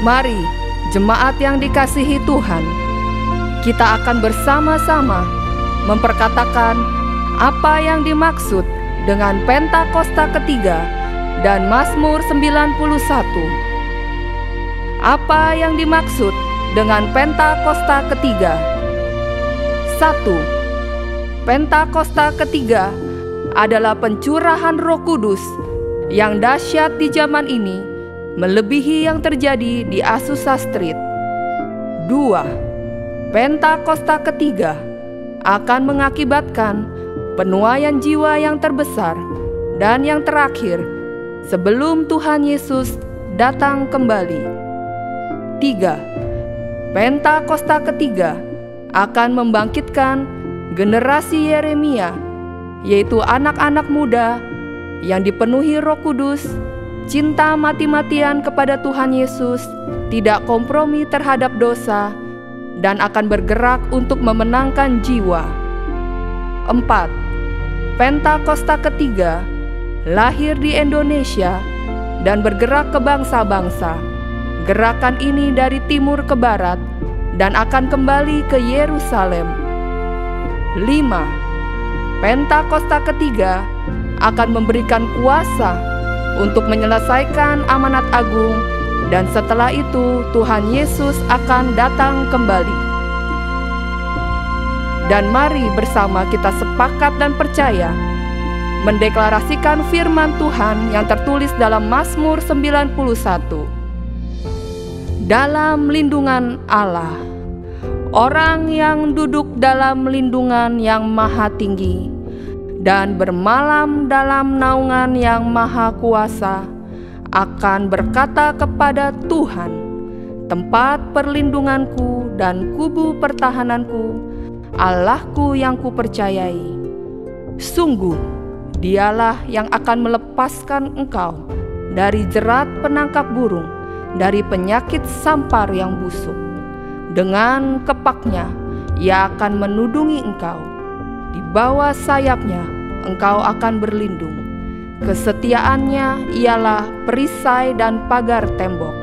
Mari, jemaat yang dikasihi Tuhan, kita akan bersama-sama memperkatakan apa yang dimaksud dengan Pentakosta ketiga dan Mazmur 91. Apa yang dimaksud dengan Pentakosta ketiga? 1. Pentakosta ketiga adalah pencurahan Roh Kudus yang dahsyat di zaman ini, melebihi yang terjadi di Azusa Street. 2. Pentakosta ketiga akan mengakibatkan penuaian jiwa yang terbesar dan yang terakhir sebelum Tuhan Yesus datang kembali. 3. Pentakosta ketiga akan membangkitkan generasi Yeremia, yaitu anak-anak muda yang dipenuhi Roh Kudus, cinta mati-matian kepada Tuhan Yesus, tidak kompromi terhadap dosa, dan akan bergerak untuk memenangkan jiwa. 4. Pentakosta ketiga lahir di Indonesia dan bergerak ke bangsa-bangsa. Gerakan ini dari timur ke barat dan akan kembali ke Yerusalem. 5. Pentakosta ketiga akan memberikan kuasa untuk menyelesaikan amanat agung, dan setelah itu Tuhan Yesus akan datang kembali. Dan mari bersama kita sepakat dan percaya mendeklarasikan firman Tuhan yang tertulis dalam Mazmur 91. Dalam lindungan Allah, orang yang duduk dalam lindungan yang maha tinggi dan bermalam dalam naungan yang maha kuasa akan berkata kepada Tuhan, tempat perlindunganku dan kubu pertahananku, Allahku yang kupercayai. Sungguh, Dialah yang akan melepaskan engkau dari jerat penangkap burung, dari penyakit sampar yang busuk. Dengan kepaknya Ia akan menudungi engkau, di bawah sayapnya engkau akan berlindung. Kesetiaannya ialah perisai dan pagar tembok.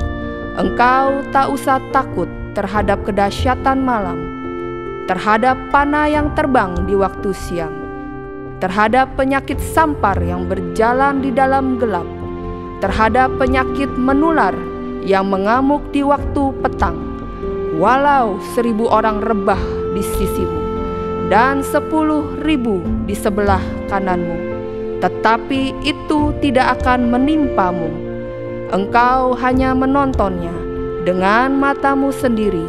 Engkau tak usah takut terhadap kedahsyatan malam, terhadap panah yang terbang di waktu siang, terhadap penyakit sampar yang berjalan di dalam gelap, terhadap penyakit menular yang mengamuk di waktu petang. Walau 1.000 orang rebah di sisimu dan 10.000 di sebelah kananmu, tetapi itu tidak akan menimpamu. Engkau hanya menontonnya dengan matamu sendiri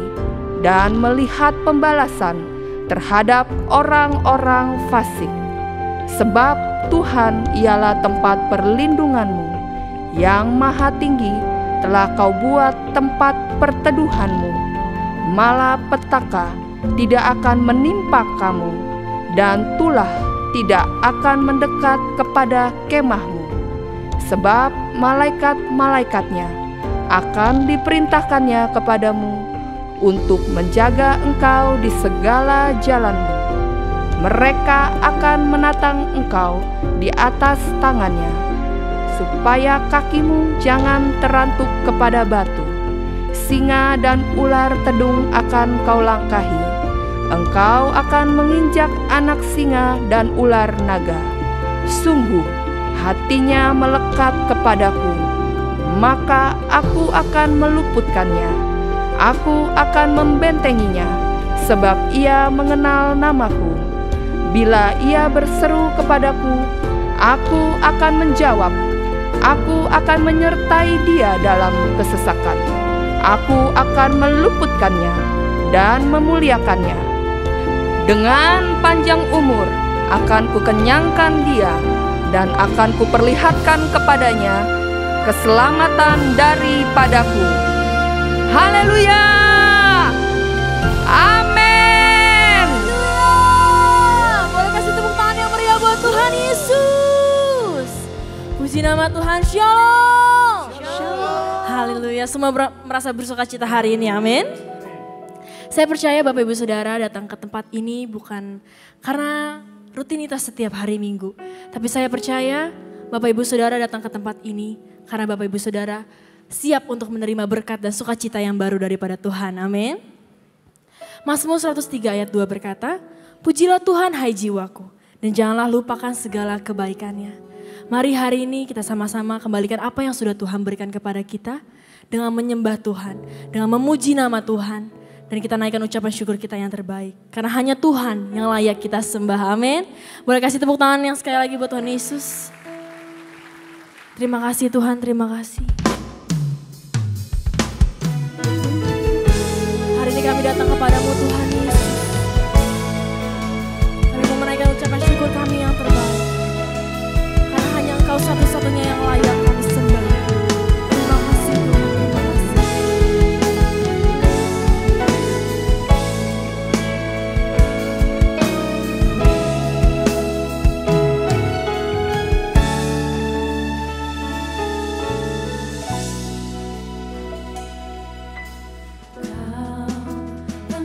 dan melihat pembalasan terhadap orang-orang fasik. Sebab Tuhan ialah tempat perlindunganmu, yang maha tinggi telah kau buat tempat perteduhanmu. Malapetaka tidak akan menimpa kamu, dan tulah tidak akan mendekat kepada kemahmu. Sebab malaikat-malaikatnya akan diperintahkannya kepadamu untuk menjaga engkau di segala jalanmu. Mereka akan menatang engkau di atas tangannya, supaya kakimu jangan terantuk kepada batu. Singa dan ular tedung akan kau langkahi. Engkau akan menginjak anak singa dan ular naga. Sungguh, hatinya melekat kepadaku, maka aku akan meluputkannya. Aku akan membentenginya, sebab ia mengenal namaku. Bila ia berseru kepadaku, aku akan menjawab. Aku akan menyertai dia dalam kesesakan. Aku akan meluputkannya dan memuliakannya. Dengan panjang umur akan kukenyangkan dia, dan akan kuperlihatkan kepadanya keselamatan daripadaku. Haleluya! Amin! Boleh kasih tepuk tangan yang meriah buat Tuhan Yesus. Puji nama Tuhan. Shalom. Haleluya. Semua merasa bersuka cita hari ini. Amin. Saya percaya Bapak Ibu Saudara datang ke tempat ini bukan karena rutinitas setiap hari Minggu. Tapi saya percaya Bapak Ibu Saudara datang ke tempat ini karena Bapak Ibu Saudara siap untuk menerima berkat dan sukacita yang baru daripada Tuhan. Amin. Mazmur 103 ayat 2 berkata, pujilah Tuhan hai jiwaku, dan janganlah lupakan segala kebaikannya. Mari hari ini kita sama-sama kembalikan apa yang sudah Tuhan berikan kepada kita dengan menyembah Tuhan, dengan memuji nama Tuhan. Dan kita naikkan ucapan syukur kita yang terbaik. Karena hanya Tuhan yang layak kita sembah. Amin. Boleh kasih tepuk tangan yang sekali lagi buat Tuhan Yesus. Terima kasih Tuhan, terima kasih. Hari ini kami datang kepadamu Tuhan Yesus. Kami mau menaikkan ucapan syukur kami yang terbaik. Karena hanya Engkau satu-satunya yang layak kami sembah. Terima kasih Tuhan, terima kasih.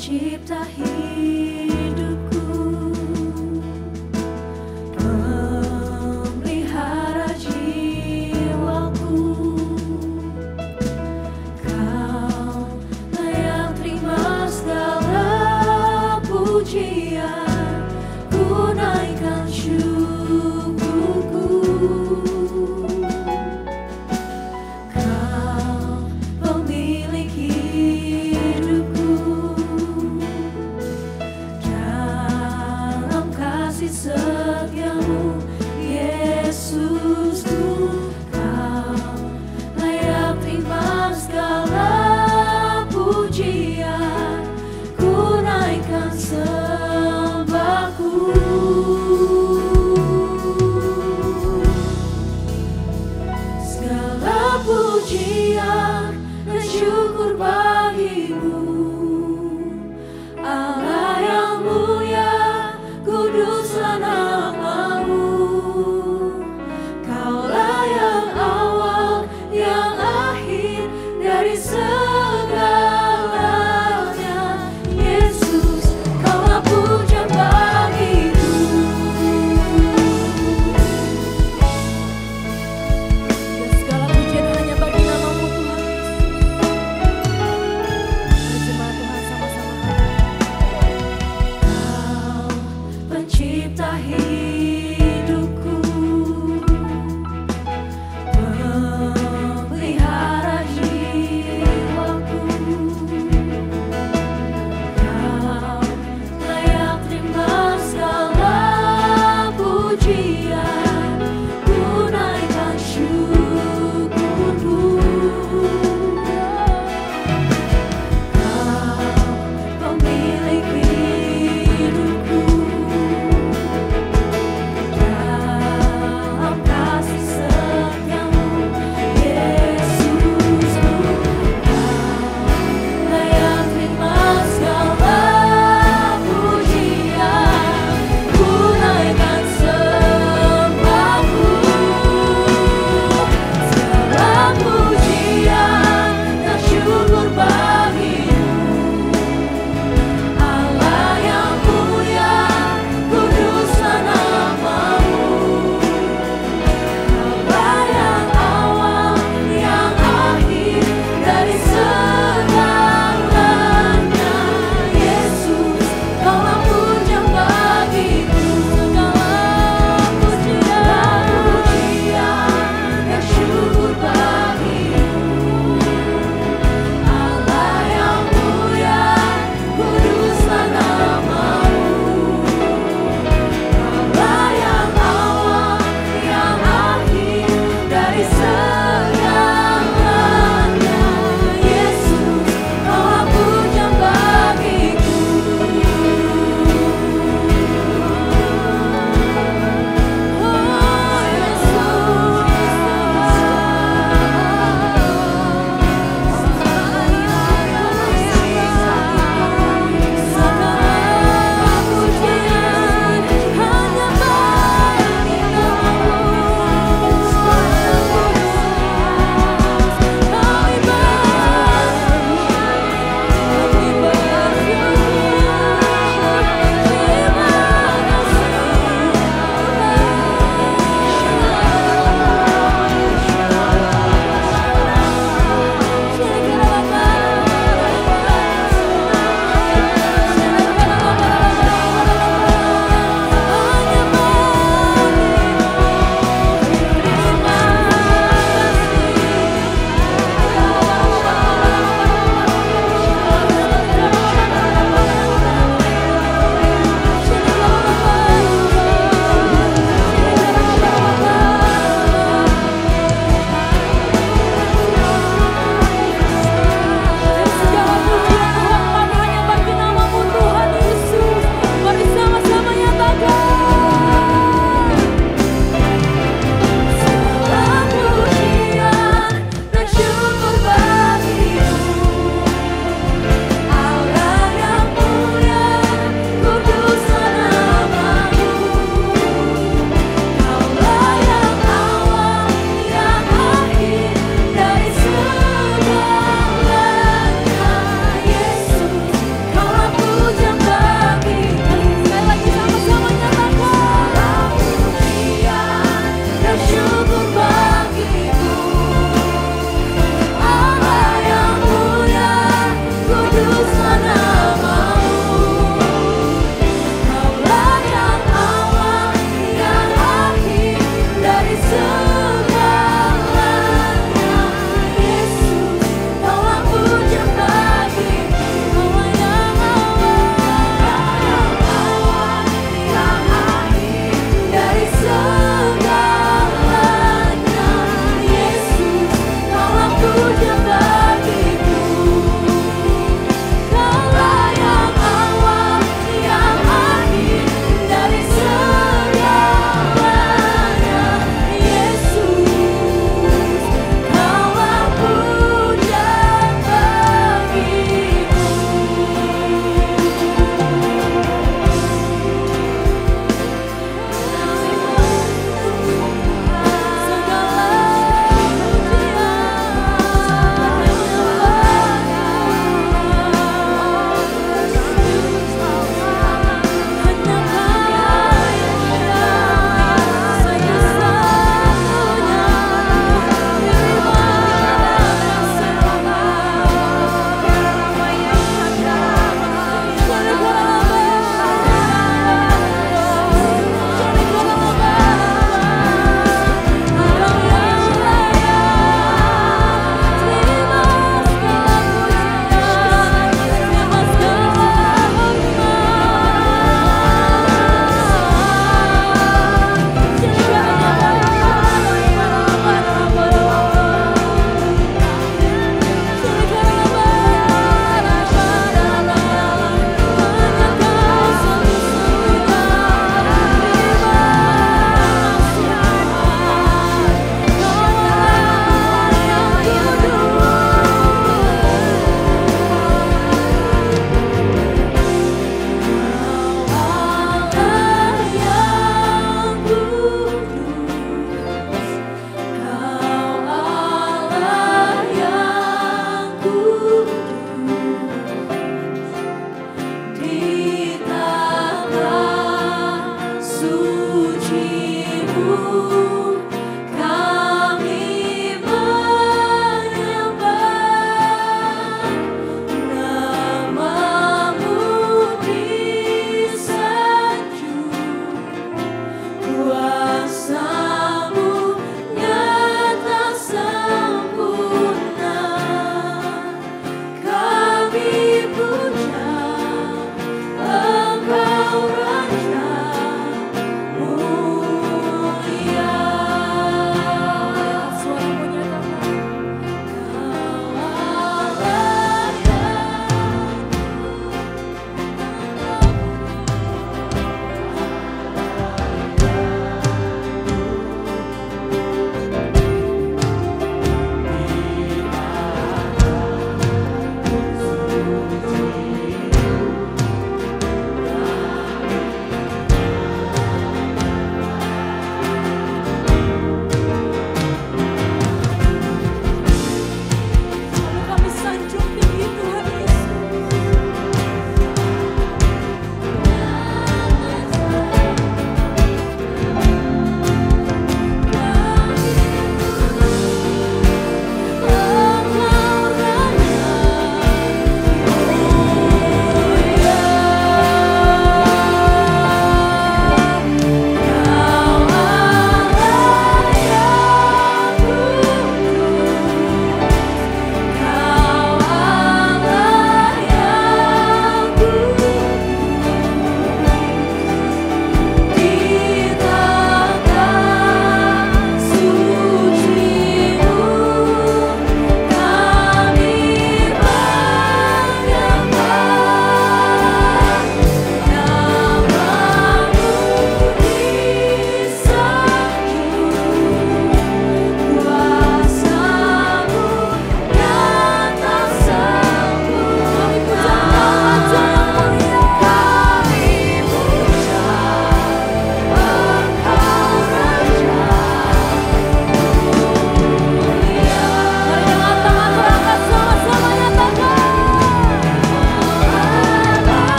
Cipta hidupku, memelihara jiwaku. Kau layak terima segala pujian, ku naikkan syukurku. Kau pemilik hidupku, setiamu Yesusku. Kau layak terima segala pujian, ku naikkan sembahku. Segala pujian dan syukur bagimu, Allah yang mulia, kuduslah namamu. Kaulah yang awal, yang akhir dari segalanya. Yesus, Kaulah puja bagiku. Dan segala pujian hanya bagi namamu Tuhan Yesus.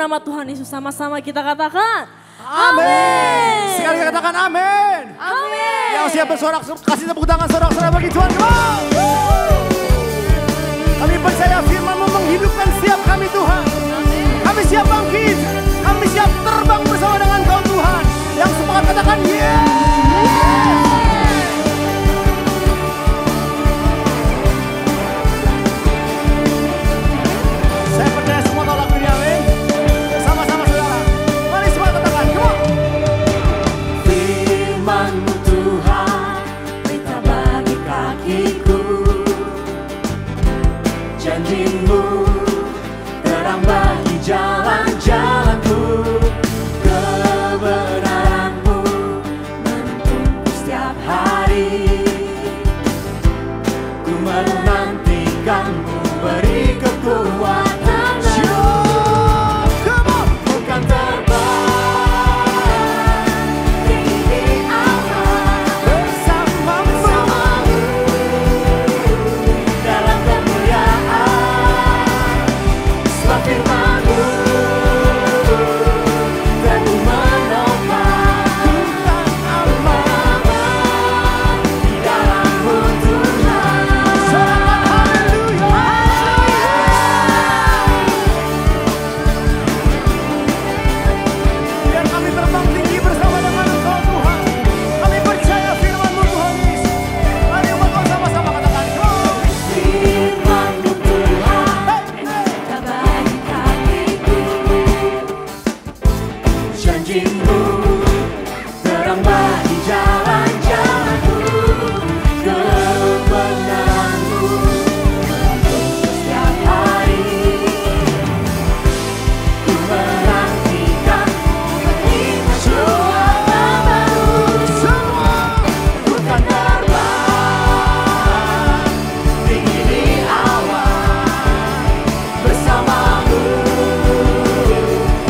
nama Tuhan Yesus. Sama-sama kita katakan. Amin. Sekali katakan amin. Amin. Yang siap bersorak, kasih tepuk tangan sorak-sorak bagi Tuhan. Kami percaya firman-Mu menghidupkan setiap kami Tuhan. Kami siap bangkit. Kami siap terbang bersama dengan Kau Tuhan. Yang sepakat katakan yes. Saya percaya semua tahu lagu ini, amin. Sama-sama saudara. Mari semua katakan, come on. Firman-Mu Tuhan, berita bagi kakiku. Janji-Mu terang bagi jalan-jalanku. Kebenaran-Mu menuntunku setiap hari. Ku menantikan-Mu beri kekuatan baru. Bukan terbang tinggi di awan, bersama-Mu dalam kemuliaan. Sebab firman-Mu teguh menopang, bukan aman di dalam-Mu Tuhan. Biar kami terbang tinggi bersama dengan Engkau Tuhan. Kami percaya firman-Mu Tuhan Yesus. Mari umat Tuhan sama-sama katakan, come on. Firman-Mu Tuhan, berita bagi kakiku. Janji-Mu terang bagi jalan-jalanku. Kebenaran-Mu menuntunku setiap hari. Ku menantikan-Mu beri kekuatan baru. Bukan terbang tinggi di awan, bersama-Mu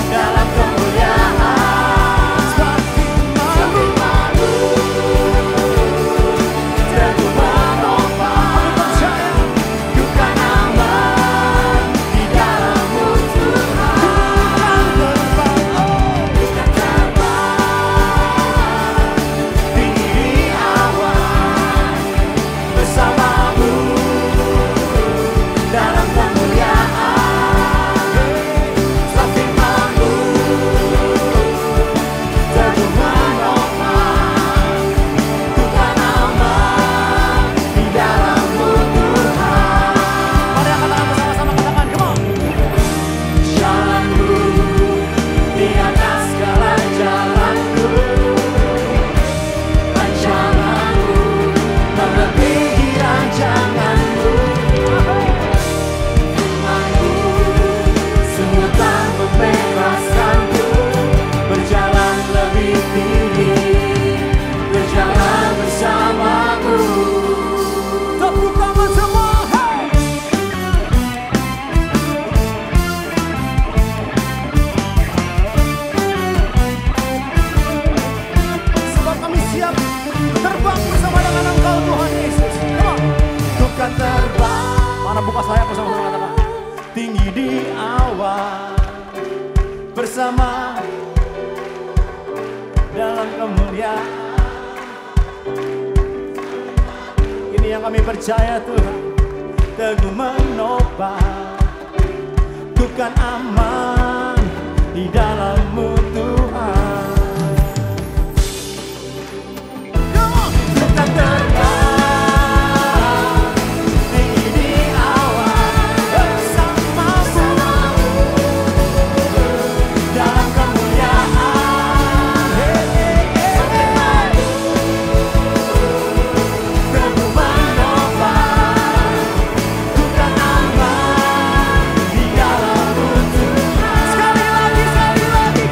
dalam kemuliaan. Sebab firman-Mu teguh menopang, bukan aman di dalam-Mu Tuhan. Bukan terbang tinggi di awan, bersama-Mu dalam kemuliaan. Sebab firman-Mu teguh menopang, bukan aman di dalam-Mu Tuhan. Mari angkat tangan bersama-sama katakan, come on. Jalan-Mu di atas segala jalanku. Rancangan-Mu melebihi rancangan-Mu. Firman-Mu sungguh telah membebaskanku. Berjalan lebih tinggi, berjalan bersama-Mu. Tepuk tangan semua, hey. Sebab kami siap terbang bersama dengan Engkau Tuhan Yesus. Come on. Bukan terbang Mana buka sayap bersama-sama katakan, tinggi di awan, bersama dalam kemuliaan. Ini yang kami percaya Tuhan, teguh menopang, bukan aman di dalam-Mu Tuhan. bukan terbang tinggi di awan, bersama-Mu dalam kemuliaan. Teguh menopang, bukan aman di dalam-Mu Tuhan. Sekali lagi,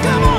come on.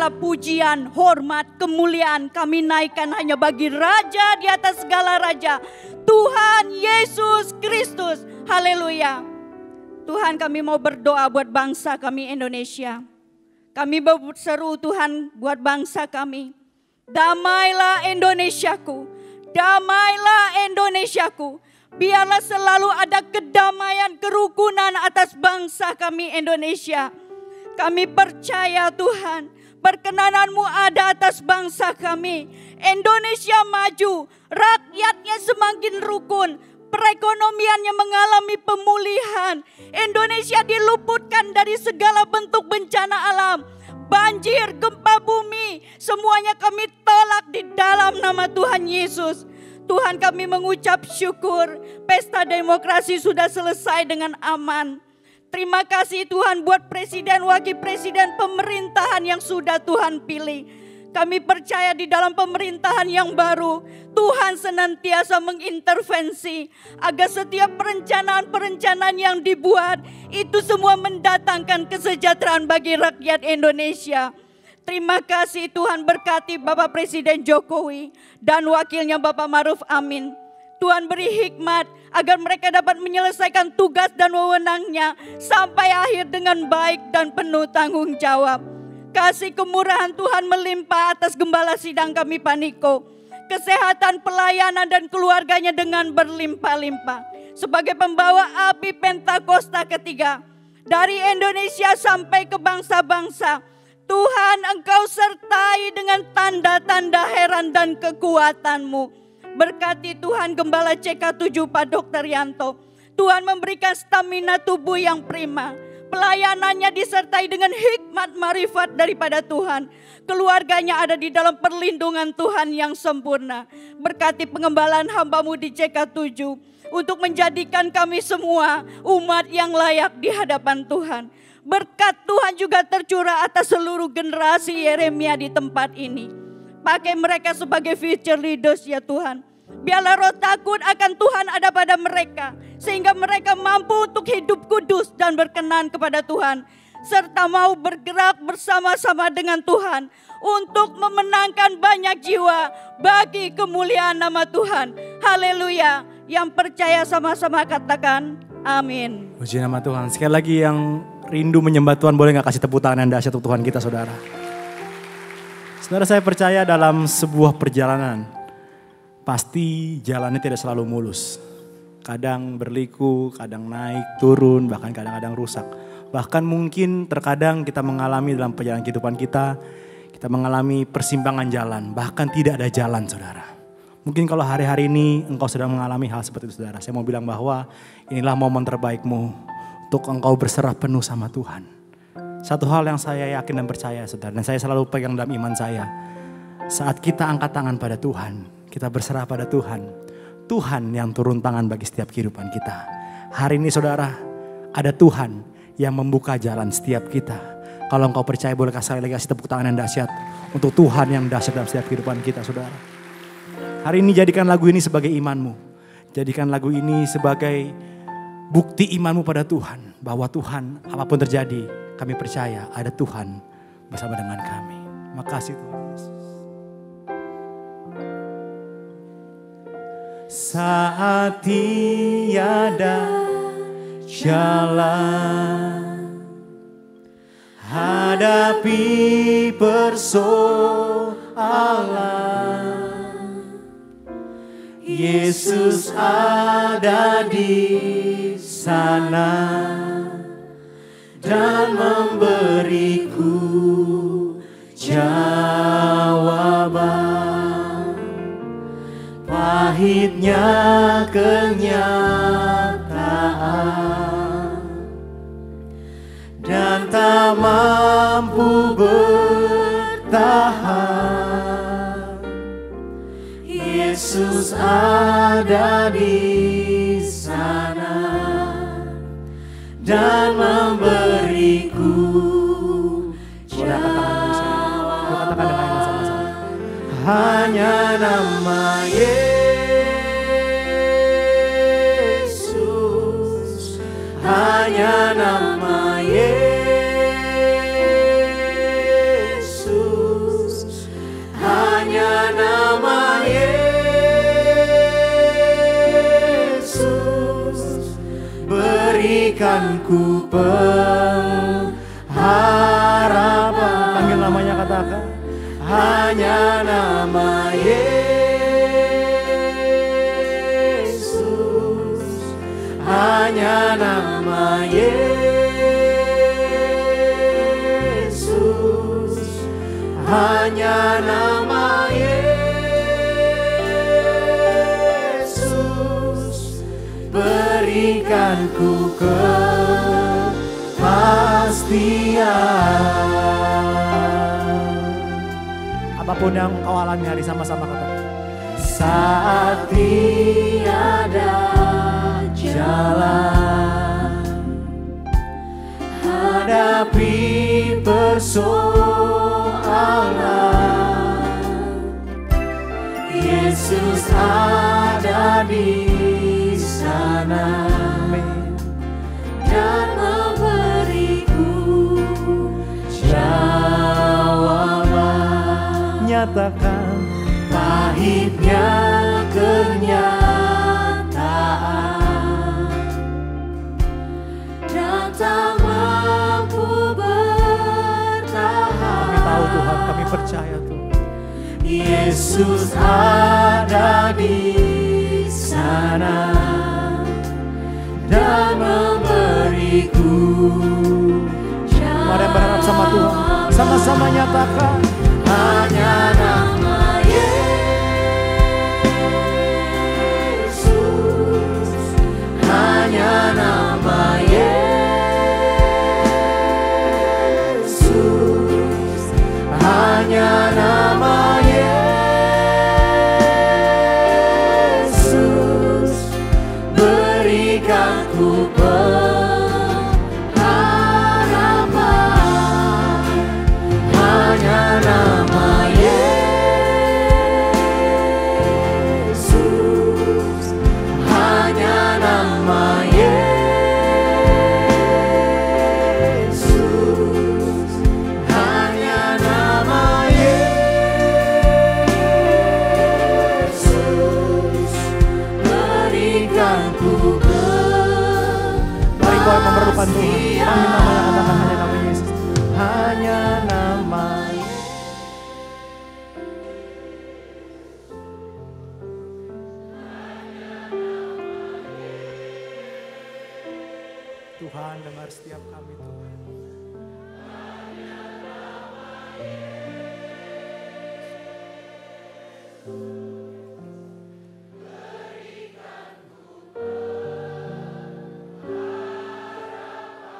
segala pujian, hormat, kemuliaan kami naikkan hanya bagi Raja di atas segala raja, Tuhan Yesus Kristus. Haleluya. Tuhan, kami mau berdoa buat bangsa kami Indonesia. Kami berseru Tuhan buat bangsa kami. Damailah Indonesiaku, damailah Indonesiaku. Biarlah selalu ada kedamaian, kerukunan atas bangsa kami Indonesia. Kami percaya Tuhan, perkenanan-Mu ada atas bangsa kami. Indonesia maju, rakyatnya semakin rukun, perekonomiannya mengalami pemulihan. Indonesia diluputkan dari segala bentuk bencana alam. Banjir, gempa bumi, semuanya kami tolak di dalam nama Tuhan Yesus. Tuhan, kami mengucap syukur, pesta demokrasi sudah selesai dengan aman. Terima kasih Tuhan buat presiden, wakil presiden, pemerintahan yang sudah Tuhan pilih. Kami percaya di dalam pemerintahan yang baru, Tuhan senantiasa mengintervensi agar setiap perencanaan-perencanaan yang dibuat itu semua mendatangkan kesejahteraan bagi rakyat Indonesia. Terima kasih Tuhan, berkati Bapak Presiden Jokowi dan wakilnya Bapak Maruf Amin. Tuhan beri hikmat agar mereka dapat menyelesaikan tugas dan wewenangnya sampai akhir dengan baik dan penuh tanggung jawab. Kasih kemurahan Tuhan melimpah atas gembala sidang kami Pak Niko. Kesehatan, pelayanan dan keluarganya dengan berlimpah-limpah. Sebagai pembawa api Pentakosta ketiga. Dari Indonesia sampai ke bangsa-bangsa. Tuhan, Engkau sertai dengan tanda-tanda heran dan kekuatan-Mu. Berkati Tuhan Gembala CK7 Pak Dr. Yanto. Tuhan memberikan stamina tubuh yang prima. Pelayanannya disertai dengan hikmat marifat daripada Tuhan. Keluarganya ada di dalam perlindungan Tuhan yang sempurna. Berkati pengembalaan hamba-Mu di CK7. Untuk menjadikan kami semua umat yang layak di hadapan Tuhan. Berkat Tuhan juga tercurah atas seluruh generasi Yeremia di tempat ini. Pakai mereka sebagai future leaders ya Tuhan. Biarlah roh takut akan Tuhan ada pada mereka. Sehingga mereka mampu untuk hidup kudus dan berkenan kepada Tuhan. Serta mau bergerak bersama-sama dengan Tuhan. Untuk memenangkan banyak jiwa bagi kemuliaan nama Tuhan. Haleluya. Yang percaya sama-sama katakan amin. Puji nama Tuhan. Sekali lagi yang rindu menyembah Tuhan boleh gak kasih tepuk tangan yang dahsyat untuk Tuhan kita saudara. Saudara, saya percaya dalam sebuah perjalanan, pasti jalannya tidak selalu mulus. Kadang berliku, kadang naik, turun, bahkan kadang-kadang rusak. Bahkan mungkin terkadang kita mengalami dalam perjalanan kehidupan kita mengalami persimpangan jalan, bahkan tidak ada jalan saudara. Mungkin kalau hari-hari ini engkau sedang mengalami hal seperti itu saudara, saya mau bilang bahwa inilah momen terbaikmu untuk engkau berserah penuh sama Tuhan. Satu hal yang saya yakin dan percaya saudara, dan saya selalu pegang dalam iman saya. Saat kita angkat tangan pada Tuhan, kita berserah pada Tuhan. Tuhan yang turun tangan bagi setiap kehidupan kita. Hari ini saudara, ada Tuhan yang membuka jalan setiap kita. Kalau engkau percaya boleh kasih lagi tepuk tangan yang dahsyat untuk Tuhan yang dahsyat dalam setiap kehidupan kita saudara. Hari ini jadikan lagu ini sebagai imanmu. Jadikan lagu ini sebagai bukti imanmu pada Tuhan. Bahwa Tuhan apapun terjadi, kami percaya ada Tuhan bersama dengan kami. Makasih Tuhan Yesus. Saat tiada jalan, hadapi persoalan, Yesus ada di sana dan memberiku jawaban. Pahitnya kenyataan dan tak mampu bertahan, Yesus ada di sana dan memberiku jawaban. Katakan dengan sama-sama. Hanya nama Yesus, hanya nama Yesus, berikanku pengharapan. Panggil namanya, katakan. Hanya nama Yesus, hanya nama Yesus, hanya nama Yesus, berikanku kepastian. Apapun yang kau alami hari, sama-sama katakan. Saat tiada jalan, hadapi persoalan, Yesus ada di sana dan memberiku jawaban. Nyatakan pahitnya kenyataan dan tak mampu bertahan. Kami tahu Tuhan, kami percaya Tuhan, Yesus ada di sana dan memberiku jawaban. Mari berharap sama Tuhan, sama-sama nyatakan. Hanya nama Yesus, hanya nama Yesus, hanya nama Yesus, berikanku pengharapan. Hanya nama Yesus, hanya nama Yesus, hanya nama Yesus, berikanku kepastian. Mari kau yang memerlukan Tuhan, panggil namanya, katakan hanya nama Yesus, hanya nama Tuhan. Dengar setiap kami Tuhan.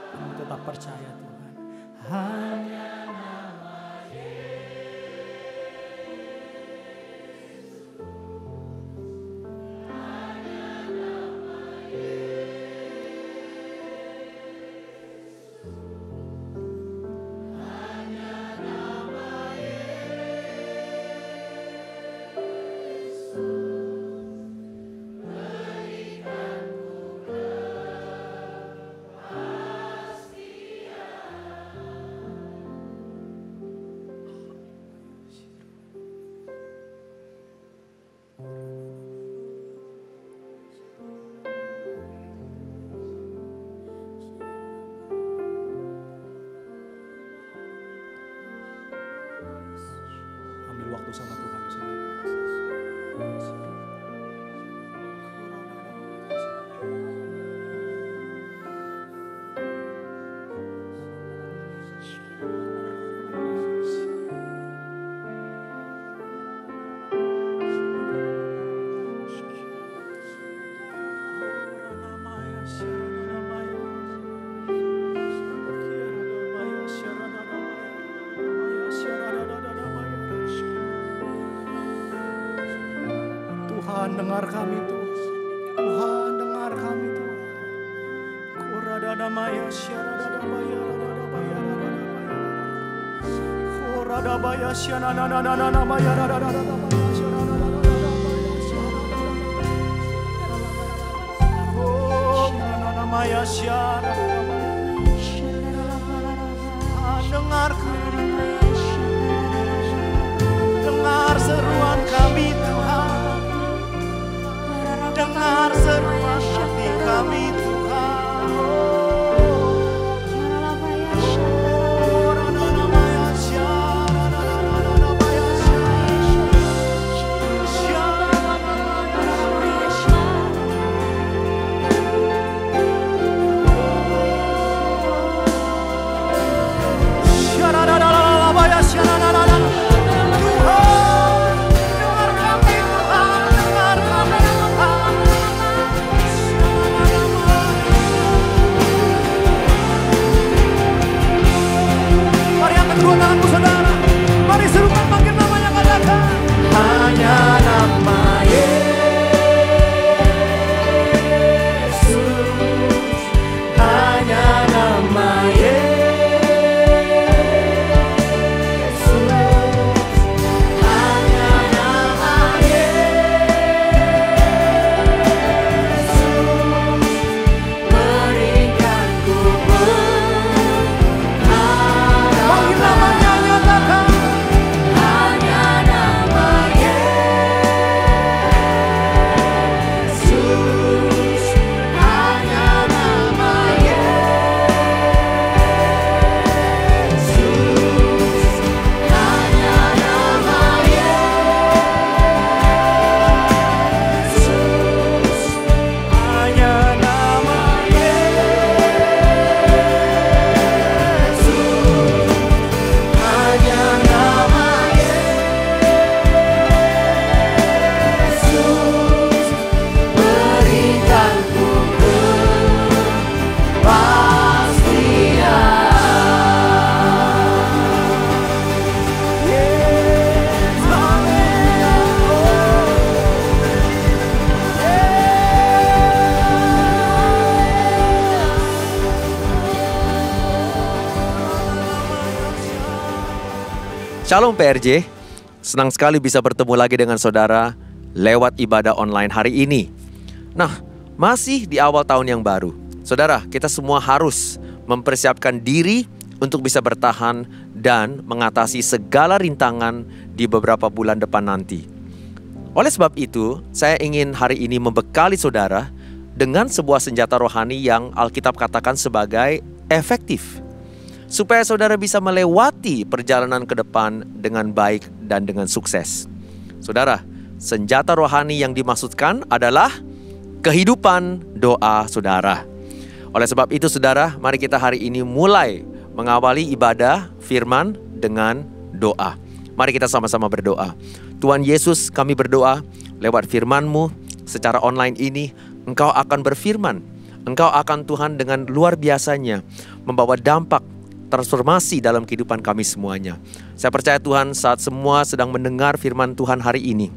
Kami tetap percaya Tuhan. Hanya waktu sama Tuhan di sini. Tuhan dengar kami Tuhan. Tuhan dengar kami Tuhan. Kuradadamaya syaradadabaya radadabaya radadabaya. Kuradabaya syanananananamaya radadadabaya syaradadabaya syaradadabaya. Oh nananamaya syaradadabaya. Tuhan dengar kami. Dengar seruan kami Tuhan. Dengar seruan hati kami Tuhan. Shalom PRJ, senang sekali bisa bertemu lagi dengan saudara lewat ibadah online hari ini. Nah, masih di awal tahun yang baru. Saudara, kita semua harus mempersiapkan diri untuk bisa bertahan dan mengatasi segala rintangan di beberapa bulan depan nanti. Oleh sebab itu, saya ingin hari ini membekali saudara dengan sebuah senjata rohani yang Alkitab katakan sebagai efektif, supaya saudara bisa melewati perjalanan ke depan dengan baik dan dengan sukses. Saudara, senjata rohani yang dimaksudkan adalah kehidupan doa saudara. Oleh sebab itu saudara, mari kita hari ini mulai mengawali ibadah firman dengan doa. Mari kita sama-sama berdoa. Tuhan Yesus, kami berdoa lewat firman-Mu secara online ini, Engkau akan berfirman. Engkau akan Tuhan dengan luar biasanya membawa dampak transformasi dalam kehidupan kami semuanya. Saya percaya Tuhan, saat semua sedang mendengar firman Tuhan hari ini,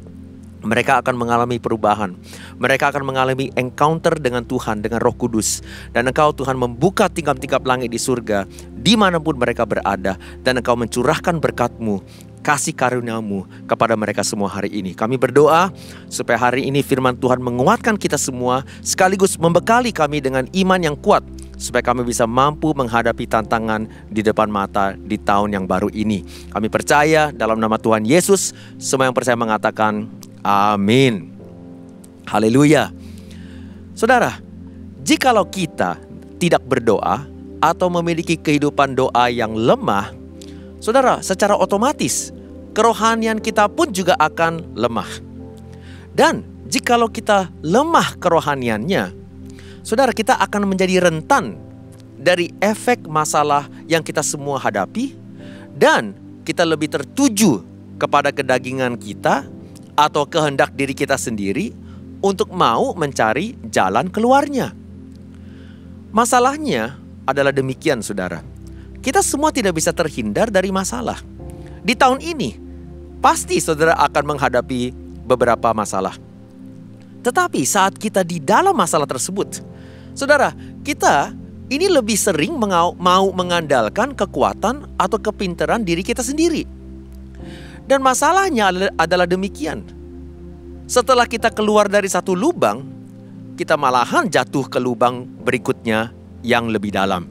mereka akan mengalami perubahan. Mereka akan mengalami encounter dengan Tuhan, dengan Roh Kudus. Dan Engkau Tuhan membuka tingkap-tingkap langit di surga dimanapun mereka berada. Dan Engkau mencurahkan berkat-Mu, kasih karunia-Mu kepada mereka semua hari ini. Kami berdoa supaya hari ini firman Tuhan menguatkan kita semua, sekaligus membekali kami dengan iman yang kuat, supaya kami bisa mampu menghadapi tantangan di depan mata di tahun yang baru ini. Kami percaya dalam nama Tuhan Yesus, semua yang percaya mengatakan amin. Haleluya. Saudara, jikalau kita tidak berdoa atau memiliki kehidupan doa yang lemah, saudara, secara otomatis kerohanian kita pun juga akan lemah. Dan jikalau kita lemah kerohaniannya, saudara, kita akan menjadi rentan dari efek masalah yang kita semua hadapi, dan kita lebih tertuju kepada kedagingan kita atau kehendak diri kita sendiri untuk mau mencari jalan keluarnya. Masalahnya adalah demikian, saudara. Kita semua tidak bisa terhindar dari masalah. Di tahun ini, pasti saudara akan menghadapi beberapa masalah. Tetapi saat kita di dalam masalah tersebut, saudara, kita ini lebih sering mau mengandalkan kekuatan atau kepintaran diri kita sendiri. Dan masalahnya adalah demikian. Setelah kita keluar dari satu lubang, kita malahan jatuh ke lubang berikutnya yang lebih dalam.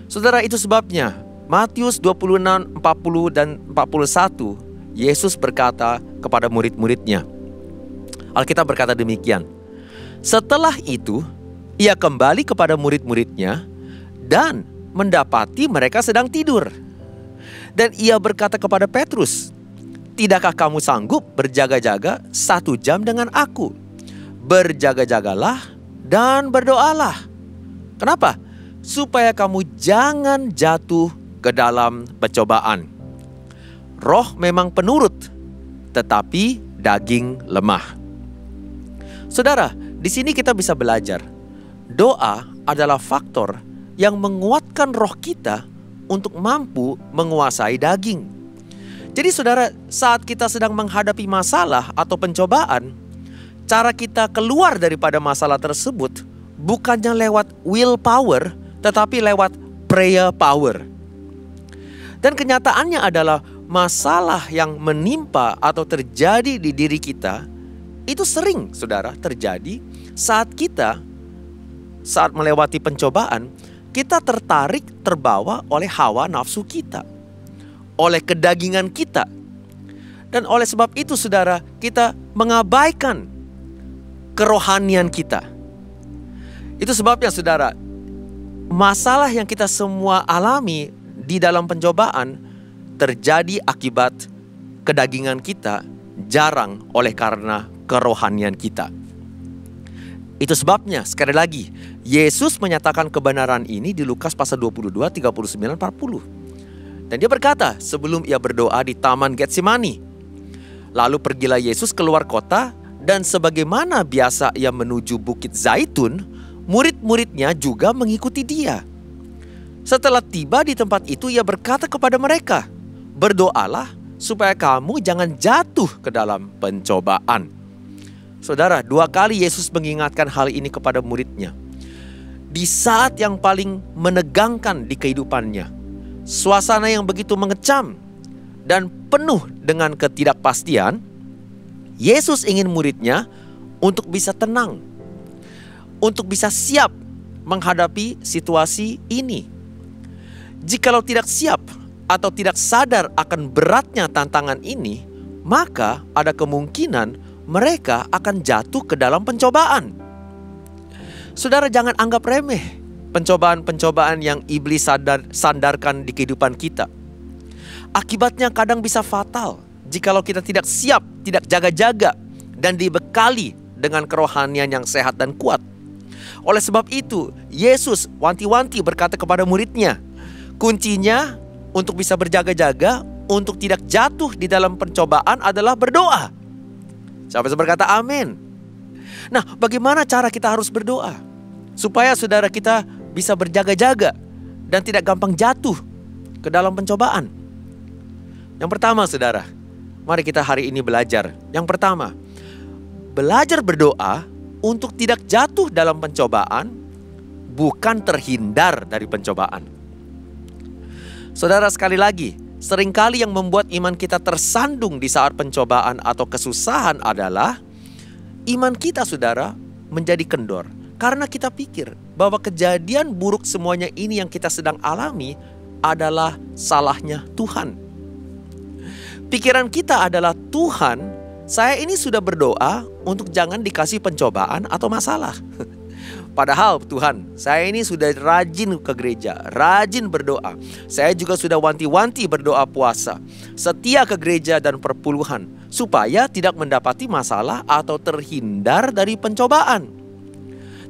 Saudara, itu sebabnya Matius 26, 40 dan 41, Yesus berkata kepada murid-muridnya. Alkitab berkata demikian. Setelah itu, ia kembali kepada murid-muridnya dan mendapati mereka sedang tidur. Dan ia berkata kepada Petrus, "Tidakkah kamu sanggup berjaga-jaga 1 jam dengan aku? Berjaga-jagalah dan berdoalah." Kenapa? Supaya kamu jangan jatuh ke dalam pencobaan. Roh memang penurut, tetapi daging lemah. Saudara, di sini kita bisa belajar. Doa adalah faktor yang menguatkan roh kita untuk mampu menguasai daging. Jadi saudara, saat kita sedang menghadapi masalah atau pencobaan, cara kita keluar daripada masalah tersebut bukannya lewat willpower, tetapi lewat prayer power. Dan kenyataannya adalah masalah yang menimpa atau terjadi di diri kita itu sering, saudara, terjadi saat melewati pencobaan, kita terbawa oleh hawa nafsu kita, oleh kedagingan kita. Dan oleh sebab itu, saudara, kita mengabaikan kerohanian kita. Itu sebabnya, saudara, masalah yang kita semua alami di dalam pencobaan terjadi akibat kedagingan kita, jarang oleh karena kerohanian kita. Itu sebabnya, sekali lagi, Yesus menyatakan kebenaran ini di Lukas pasal 22, 39, 40. Dan dia berkata sebelum ia berdoa di Taman Getsemani. Lalu pergilah Yesus keluar kota, dan sebagaimana biasa ia menuju Bukit Zaitun, murid-muridnya juga mengikuti dia. Setelah tiba di tempat itu, ia berkata kepada mereka, "Berdoalah supaya kamu jangan jatuh ke dalam pencobaan." Saudara, 2 kali Yesus mengingatkan hal ini kepada muridnya. Di saat yang paling menegangkan di kehidupannya, suasana yang begitu mengecam, dan penuh dengan ketidakpastian, Yesus ingin muridnya untuk bisa tenang, untuk bisa siap menghadapi situasi ini. Jikalau tidak siap atau tidak sadar akan beratnya tantangan ini, maka ada kemungkinan mereka akan jatuh ke dalam pencobaan. Saudara, jangan anggap remeh pencobaan-pencobaan yang iblis sandarkan di kehidupan kita. Akibatnya kadang bisa fatal jikalau kita tidak siap, tidak jaga-jaga, dan dibekali dengan kerohanian yang sehat dan kuat. Oleh sebab itu, Yesus wanti-wanti berkata kepada muridnya, kuncinya untuk bisa berjaga-jaga, untuk tidak jatuh di dalam pencobaan adalah berdoa. Siapa yang berkata amin? Nah, bagaimana cara kita harus berdoa supaya saudara kita bisa berjaga-jaga dan tidak gampang jatuh ke dalam pencobaan? Yang pertama, saudara, mari kita hari ini belajar. Yang pertama, belajar berdoa untuk tidak jatuh dalam pencobaan, bukan terhindar dari pencobaan. Saudara, sekali lagi, seringkali yang membuat iman kita tersandung di saat pencobaan atau kesusahan adalah iman kita, saudara, menjadi kendor. Karena kita pikir bahwa kejadian buruk semuanya ini yang kita sedang alami adalah salahnya Tuhan. Pikiran kita adalah, Tuhan, saya ini sudah berdoa untuk jangan dikasih pencobaan atau masalah. Padahal Tuhan, saya ini sudah rajin ke gereja, rajin berdoa. Saya juga sudah wanti-wanti berdoa puasa, setia ke gereja dan perpuluhan, supaya tidak mendapati masalah atau terhindar dari pencobaan.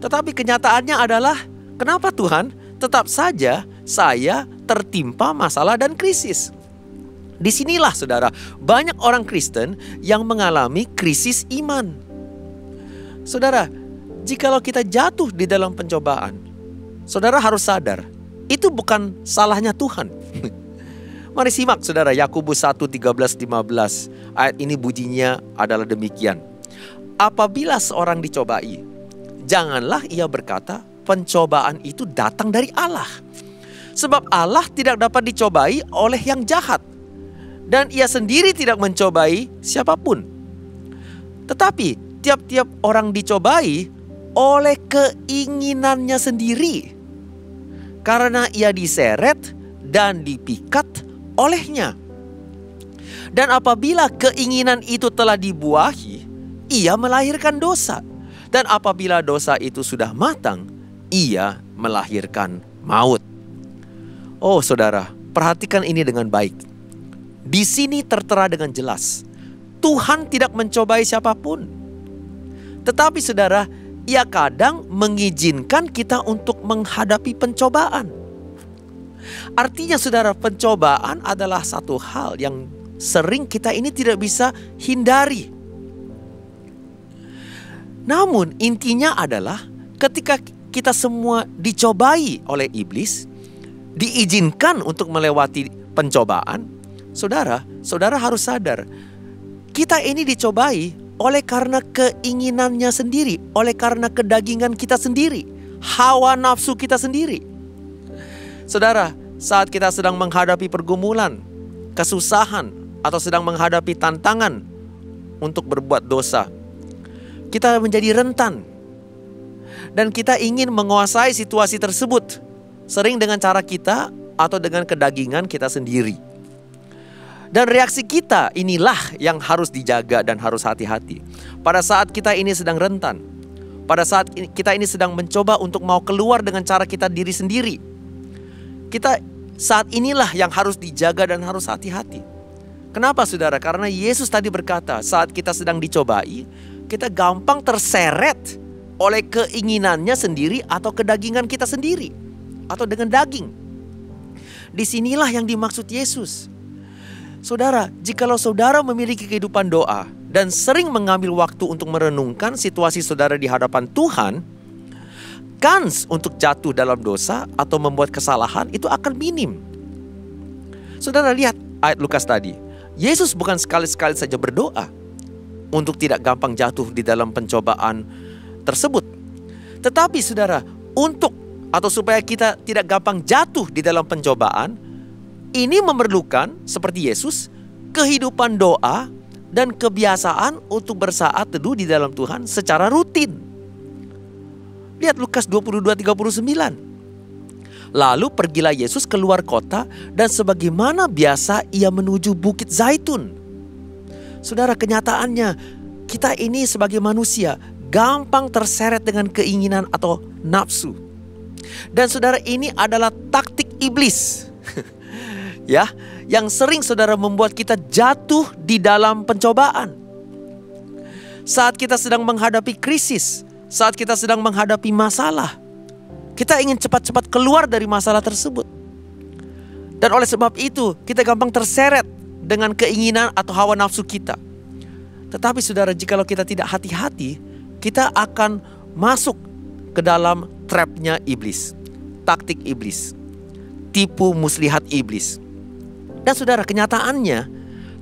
Tetapi kenyataannya adalah, kenapa Tuhan tetap saja saya tertimpa masalah dan krisis? Disinilah, saudara, banyak orang Kristen yang mengalami krisis iman. Saudara, jikalau kita jatuh di dalam pencobaan, saudara harus sadar, itu bukan salahnya Tuhan. Mari simak, saudara, Yakobus 1:13-15. Ayat ini bunyinya adalah demikian. Apabila seorang dicobai, janganlah ia berkata, pencobaan itu datang dari Allah. Sebab Allah tidak dapat dicobai oleh yang jahat, dan ia sendiri tidak mencobai siapapun. Tetapi tiap-tiap orang dicobai oleh keinginannya sendiri, karena ia diseret dan dipikat olehnya. Dan apabila keinginan itu telah dibuahi, ia melahirkan dosa. Dan apabila dosa itu sudah matang, ia melahirkan maut. Oh saudara, perhatikan ini dengan baik. Di sini tertera dengan jelas, Tuhan tidak mencobai siapapun. Tetapi saudara, ia kadang mengizinkan kita untuk menghadapi pencobaan. Artinya saudara, pencobaan adalah satu hal yang sering kita ini tidak bisa hindari. Namun intinya adalah ketika kita semua dicobai oleh iblis, diizinkan untuk melewati pencobaan, saudara harus sadar, kita ini dicobai oleh karena keinginannya sendiri, oleh karena kedagingan kita sendiri, hawa nafsu kita sendiri. Saudara, saat kita sedang menghadapi pergumulan, kesusahan, atau sedang menghadapi tantangan untuk berbuat dosa, kita menjadi rentan. Dan kita ingin menguasai situasi tersebut, sering dengan cara kita atau dengan kedagingan kita sendiri. Dan reaksi kita inilah yang harus dijaga dan harus hati-hati. Pada saat kita ini sedang rentan, pada saat kita ini sedang mencoba untuk mau keluar dengan cara kita diri sendiri, kita saat inilah yang harus dijaga dan harus hati-hati. Kenapa saudara? Karena Yesus tadi berkata, saat kita sedang dicobai, kita gampang terseret oleh keinginannya sendiri atau kedagingan kita sendiri, atau dengan daging. Disinilah yang dimaksud Yesus. Saudara, jikalau saudara memiliki kehidupan doa dan sering mengambil waktu untuk merenungkan situasi saudara di hadapan Tuhan, kans untuk jatuh dalam dosa atau membuat kesalahan itu akan minim. Saudara lihat ayat Lukas tadi. Yesus bukan sekali-sekali saja berdoa untuk tidak gampang jatuh di dalam pencobaan tersebut. Tetapi saudara, untuk atau supaya kita tidak gampang jatuh di dalam pencobaan, ini memerlukan seperti Yesus, kehidupan doa dan kebiasaan untuk bersaat teduh di dalam Tuhan secara rutin. Lihat Lukas 22:39. Lalu pergilah Yesus keluar kota dan sebagaimana biasa ia menuju Bukit Zaitun. Saudara, kenyataannya kita ini sebagai manusia gampang terseret dengan keinginan atau nafsu. Dan saudara, ini adalah taktik iblis. Ya, yang sering saudara membuat kita jatuh di dalam pencobaan. Saat kita sedang menghadapi krisis, saat kita sedang menghadapi masalah, kita ingin cepat-cepat keluar dari masalah tersebut. Dan oleh sebab itu, kita gampang terseret dengan keinginan atau hawa nafsu kita. Tetapi saudara, jikalau kita tidak hati-hati, kita akan masuk ke dalam trapnya iblis, taktik iblis, tipu muslihat iblis. Dan saudara, kenyataannya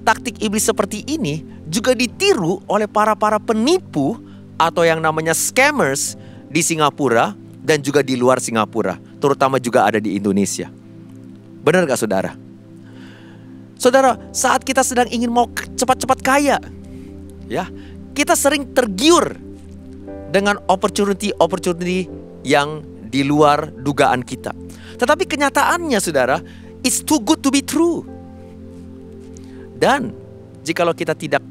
taktik iblis seperti ini juga ditiru oleh para penipu atau yang namanya scammers di Singapura dan juga di luar Singapura, terutama juga ada di Indonesia. Benar gak saudara? Saudara, saat kita sedang ingin mau cepat-cepat kaya, ya, kita sering tergiur dengan opportunity yang di luar dugaan kita. Tetapi kenyataannya saudara, it's too good to be true. Dan jikalau kita tidak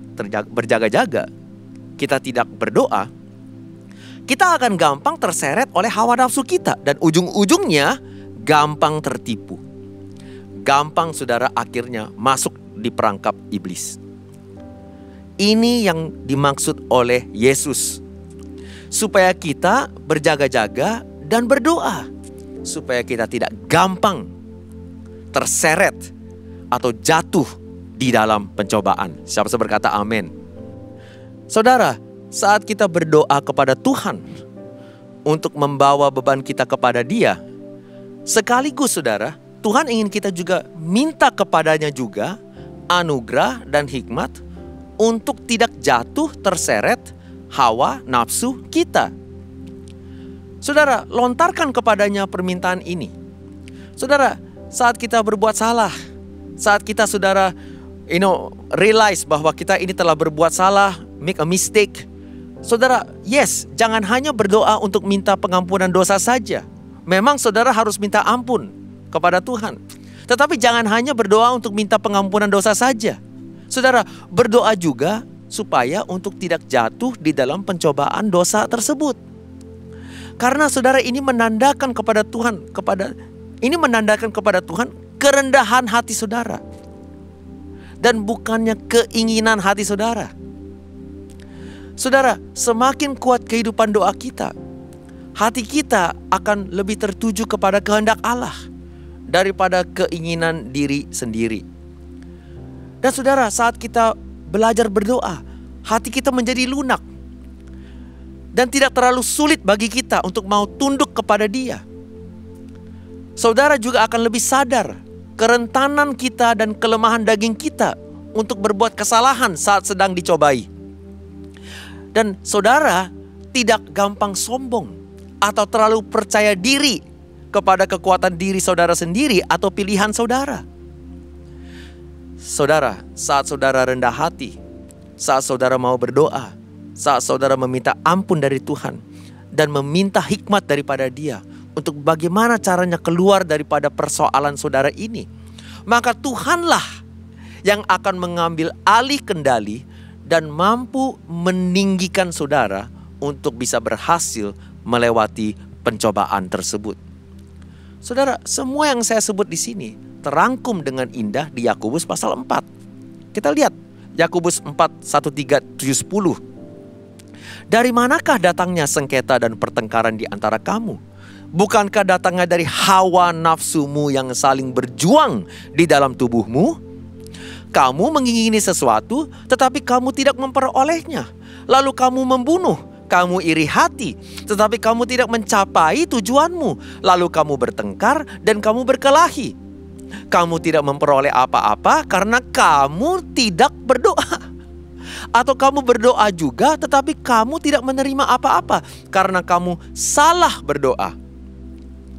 berjaga-jaga, kita tidak berdoa, kita akan gampang terseret oleh hawa nafsu kita. Dan ujung-ujungnya gampang tertipu. Gampang saudara akhirnya masuk di perangkap iblis. Ini yang dimaksud oleh Yesus. Supaya kita berjaga-jaga dan berdoa. Supaya kita tidak gampang terseret atau jatuh di dalam pencobaan. Siapa berkata amin? Saudara, saat kita berdoa kepada Tuhan untuk membawa beban kita kepada Dia, sekaligus saudara, Tuhan ingin kita juga minta kepadanya juga anugerah dan hikmat untuk tidak jatuh terseret hawa nafsu kita. Saudara, lontarkan kepadanya permintaan ini. Saudara, saat kita berbuat salah, saat kita saudara realize bahwa kita ini telah berbuat salah, make a mistake, saudara, yes, jangan hanya berdoa untuk minta pengampunan dosa saja. Memang saudara harus minta ampun kepada Tuhan. Tetapi jangan hanya berdoa untuk minta pengampunan dosa saja. Saudara, berdoa juga supaya untuk tidak jatuh di dalam pencobaan dosa tersebut. Karena saudara, ini menandakan kepada Tuhan, kerendahan hati saudara. Dan bukannya keinginan hati saudara. Saudara, semakin kuat kehidupan doa kita, hati kita akan lebih tertuju kepada kehendak Allah daripada keinginan diri sendiri. Dan saudara, saat kita belajar berdoa, hati kita menjadi lunak. Dan tidak terlalu sulit bagi kita untuk mau tunduk kepada Dia. Saudara juga akan lebih sadar kerentanan kita dan kelemahan daging kita untuk berbuat kesalahan saat sedang dicobai. Dan saudara tidak gampang sombong atau terlalu percaya diri kepada kekuatan diri saudara sendiri atau pilihan saudara. Saudara, saat saudara rendah hati, saat saudara mau berdoa, saat saudara meminta ampun dari Tuhan dan meminta hikmat daripada Dia untuk bagaimana caranya keluar daripada persoalan saudara ini, maka Tuhanlah yang akan mengambil alih kendali dan mampu meninggikan saudara untuk bisa berhasil melewati pencobaan tersebut. Saudara, semua yang saya sebut di sini terangkum dengan indah di Yakobus pasal 4. Kita lihat Yakobus 4, 1, 3, 7, 10. Dari manakah datangnya sengketa dan pertengkaran di antara kamu? Bukankah datangnya dari hawa nafsumu yang saling berjuang di dalam tubuhmu? Kamu mengingini sesuatu, tetapi kamu tidak memperolehnya. Lalu kamu membunuh, kamu iri hati, tetapi kamu tidak mencapai tujuanmu. Lalu kamu bertengkar dan kamu berkelahi. Kamu tidak memperoleh apa-apa karena kamu tidak berdoa. Atau kamu berdoa juga, tetapi kamu tidak menerima apa-apa karena kamu salah berdoa.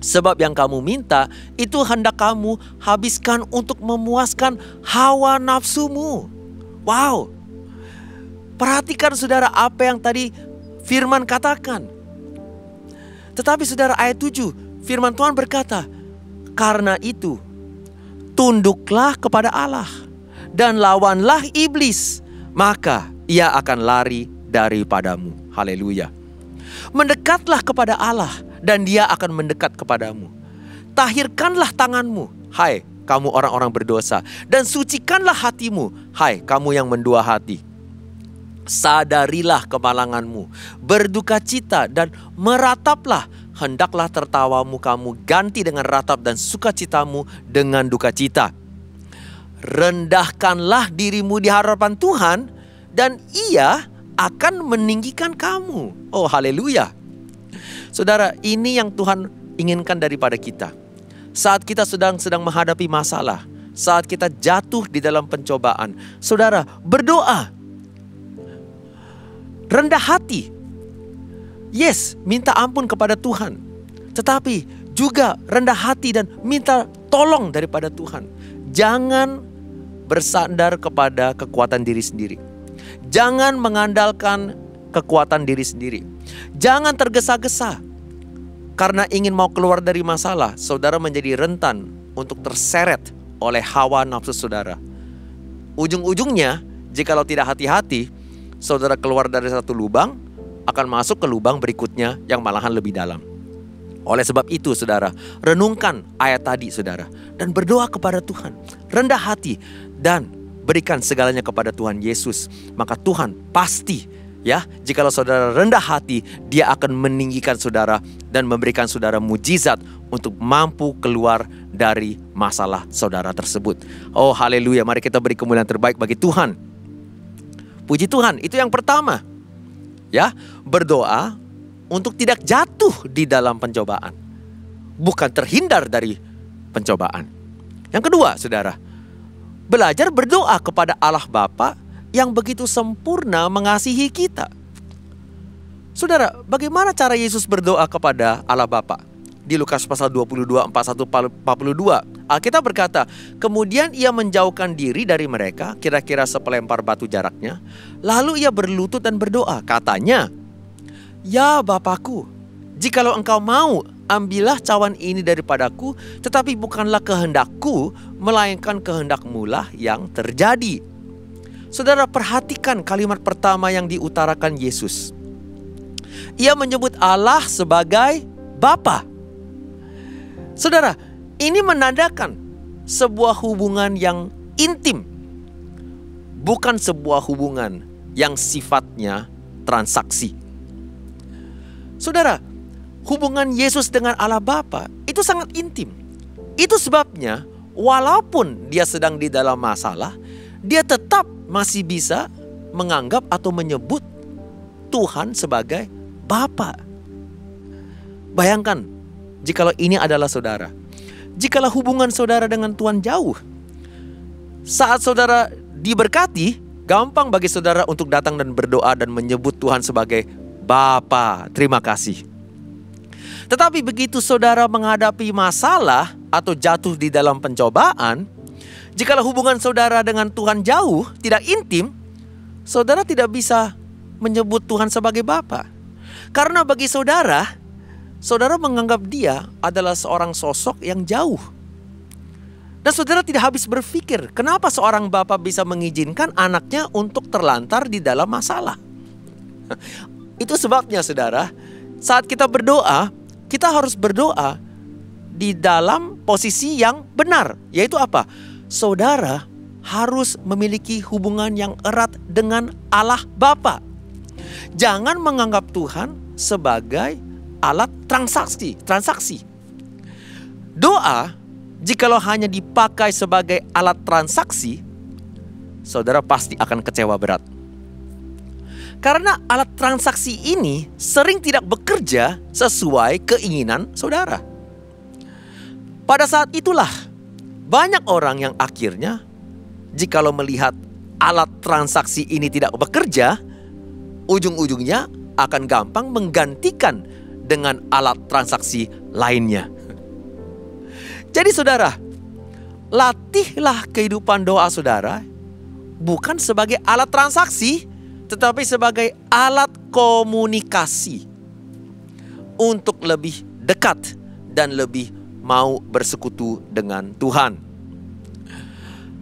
Sebab yang kamu minta itu hendak kamu habiskan untuk memuaskan hawa nafsumu. Wow. Perhatikan saudara apa yang tadi firman katakan. Tetapi saudara ayat 7, firman Tuhan berkata, karena itu tunduklah kepada Allah dan lawanlah iblis, maka ia akan lari daripadamu. Haleluya. Mendekatlah kepada Allah dan dia akan mendekat kepadamu. Tahirkanlah tanganmu, hai kamu orang-orang berdosa, dan sucikanlah hatimu, hai kamu yang mendua hati. Sadarilah kemalanganmu, berduka cita dan merataplah. Hendaklah tertawamu kamu ganti dengan ratap dan sukacitamu dengan duka cita. Rendahkanlah dirimu di hadapan Tuhan dan ia akan meninggikan kamu. Oh haleluya. Saudara, ini yang Tuhan inginkan daripada kita. Saat kita sedang menghadapi masalah, saat kita jatuh di dalam pencobaan, saudara berdoa. Rendah hati. Yes, minta ampun kepada Tuhan. Tetapi juga rendah hati dan minta tolong daripada Tuhan. Jangan bersandar kepada kekuatan diri sendiri. Jangan mengandalkan kekuatan diri sendiri. Jangan tergesa-gesa. Karena ingin mau keluar dari masalah, saudara menjadi rentan untuk terseret oleh hawa nafsu saudara. Ujung-ujungnya, jikalau tidak hati-hati, saudara keluar dari satu lubang, akan masuk ke lubang berikutnya yang malahan lebih dalam. Oleh sebab itu saudara, renungkan ayat tadi saudara, dan berdoa kepada Tuhan. Rendah hati dan berikan segalanya kepada Tuhan Yesus. Maka Tuhan pasti, ya, jikalau saudara rendah hati, dia akan meninggikan saudara dan memberikan saudara mujizat untuk mampu keluar dari masalah saudara tersebut. Oh haleluya, mari kita beri kemuliaan terbaik bagi Tuhan. Puji Tuhan, itu yang pertama. Ya, berdoa untuk tidak jatuh di dalam pencobaan, bukan terhindar dari pencobaan. Yang kedua, saudara, belajar berdoa kepada Allah Bapa yang begitu sempurna mengasihi kita. Saudara, bagaimana cara Yesus berdoa kepada Allah Bapa? Di Lukas pasal 22, 41-42, Alkitab berkata, kemudian ia menjauhkan diri dari mereka, kira-kira sepelempar batu jaraknya. Lalu ia berlutut dan berdoa, katanya, ya Bapakku, jikalau engkau mau, ambillah cawan ini daripadaku, tetapi bukanlah kehendakku, melainkan kehendakmu-lah yang terjadi. Saudara, perhatikan kalimat pertama yang diutarakan Yesus. Ia menyebut Allah sebagai Bapa. Saudara, ini menandakan sebuah hubungan yang intim, bukan sebuah hubungan yang sifatnya transaksi. Saudara, hubungan Yesus dengan Allah Bapa itu sangat intim. Itu sebabnya walaupun dia sedang di dalam masalah, dia tetap masih bisa menganggap atau menyebut Tuhan sebagai Bapa. Bayangkan, jikalau ini adalah saudara. Jikalau hubungan saudara dengan Tuhan jauh, saat saudara diberkati, gampang bagi saudara untuk datang dan berdoa dan menyebut Tuhan sebagai Bapa, terima kasih. Tetapi begitu saudara menghadapi masalah atau jatuh di dalam pencobaan, jikalau hubungan saudara dengan Tuhan jauh, tidak intim, saudara tidak bisa menyebut Tuhan sebagai Bapa. Karena bagi saudara, saudara menganggap dia adalah seorang sosok yang jauh. Dan saudara tidak habis berpikir, kenapa seorang bapa bisa mengizinkan anaknya untuk terlantar di dalam masalah. Itu sebabnya saudara, saat kita berdoa, kita harus berdoa di dalam posisi yang benar. Yaitu apa? Saudara harus memiliki hubungan yang erat dengan Allah Bapa. Jangan menganggap Tuhan sebagai alat transaksi. Doa, jikalau hanya dipakai sebagai alat transaksi, saudara pasti akan kecewa berat. Karena alat transaksi ini sering tidak bekerja sesuai keinginan saudara. Pada saat itulah banyak orang yang akhirnya jikalau melihat alat transaksi ini tidak bekerja, ujung-ujungnya akan gampang menggantikan dengan alat transaksi lainnya. Jadi saudara, latihlah kehidupan doa saudara bukan sebagai alat transaksi, tetapi sebagai alat komunikasi untuk lebih dekat dan lebih mau bersekutu dengan Tuhan.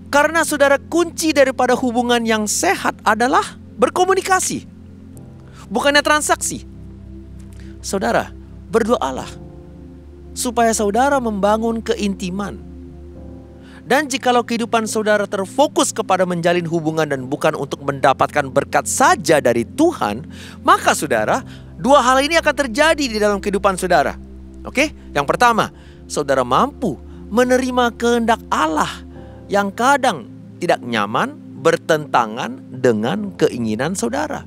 Karena saudara, kunci daripada hubungan yang sehat adalah berkomunikasi, bukannya transaksi. Saudara, berdoalah supaya saudara membangun keintiman. Dan jikalau kehidupan saudara terfokus kepada menjalin hubungan dan bukan untuk mendapatkan berkat saja dari Tuhan, maka saudara, dua hal ini akan terjadi di dalam kehidupan saudara. Oke? Yang pertama, saudara mampu menerima kehendak Allah yang kadang tidak nyaman, bertentangan dengan keinginan saudara.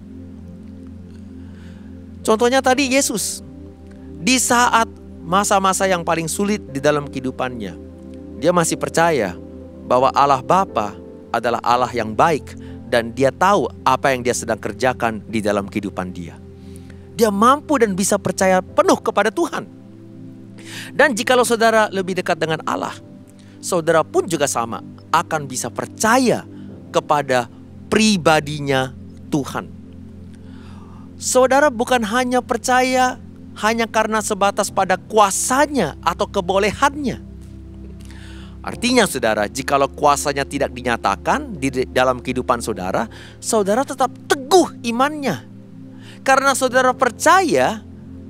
Contohnya tadi Yesus, di saat masa-masa yang paling sulit di dalam kehidupannya, dia masih percaya bahwa Allah Bapa adalah Allah yang baik dan dia tahu apa yang dia sedang kerjakan di dalam kehidupan dia. Dia mampu dan bisa percaya penuh kepada Tuhan. Dan jikalau saudara lebih dekat dengan Allah, saudara pun juga sama akan bisa percaya kepada pribadinya Tuhan. Saudara bukan hanya percaya hanya karena sebatas pada kuasanya atau kebolehannya. Artinya saudara, jikalau kuasanya tidak dinyatakan di dalam kehidupan saudara, saudara tetap teguh imannya. Karena saudara percaya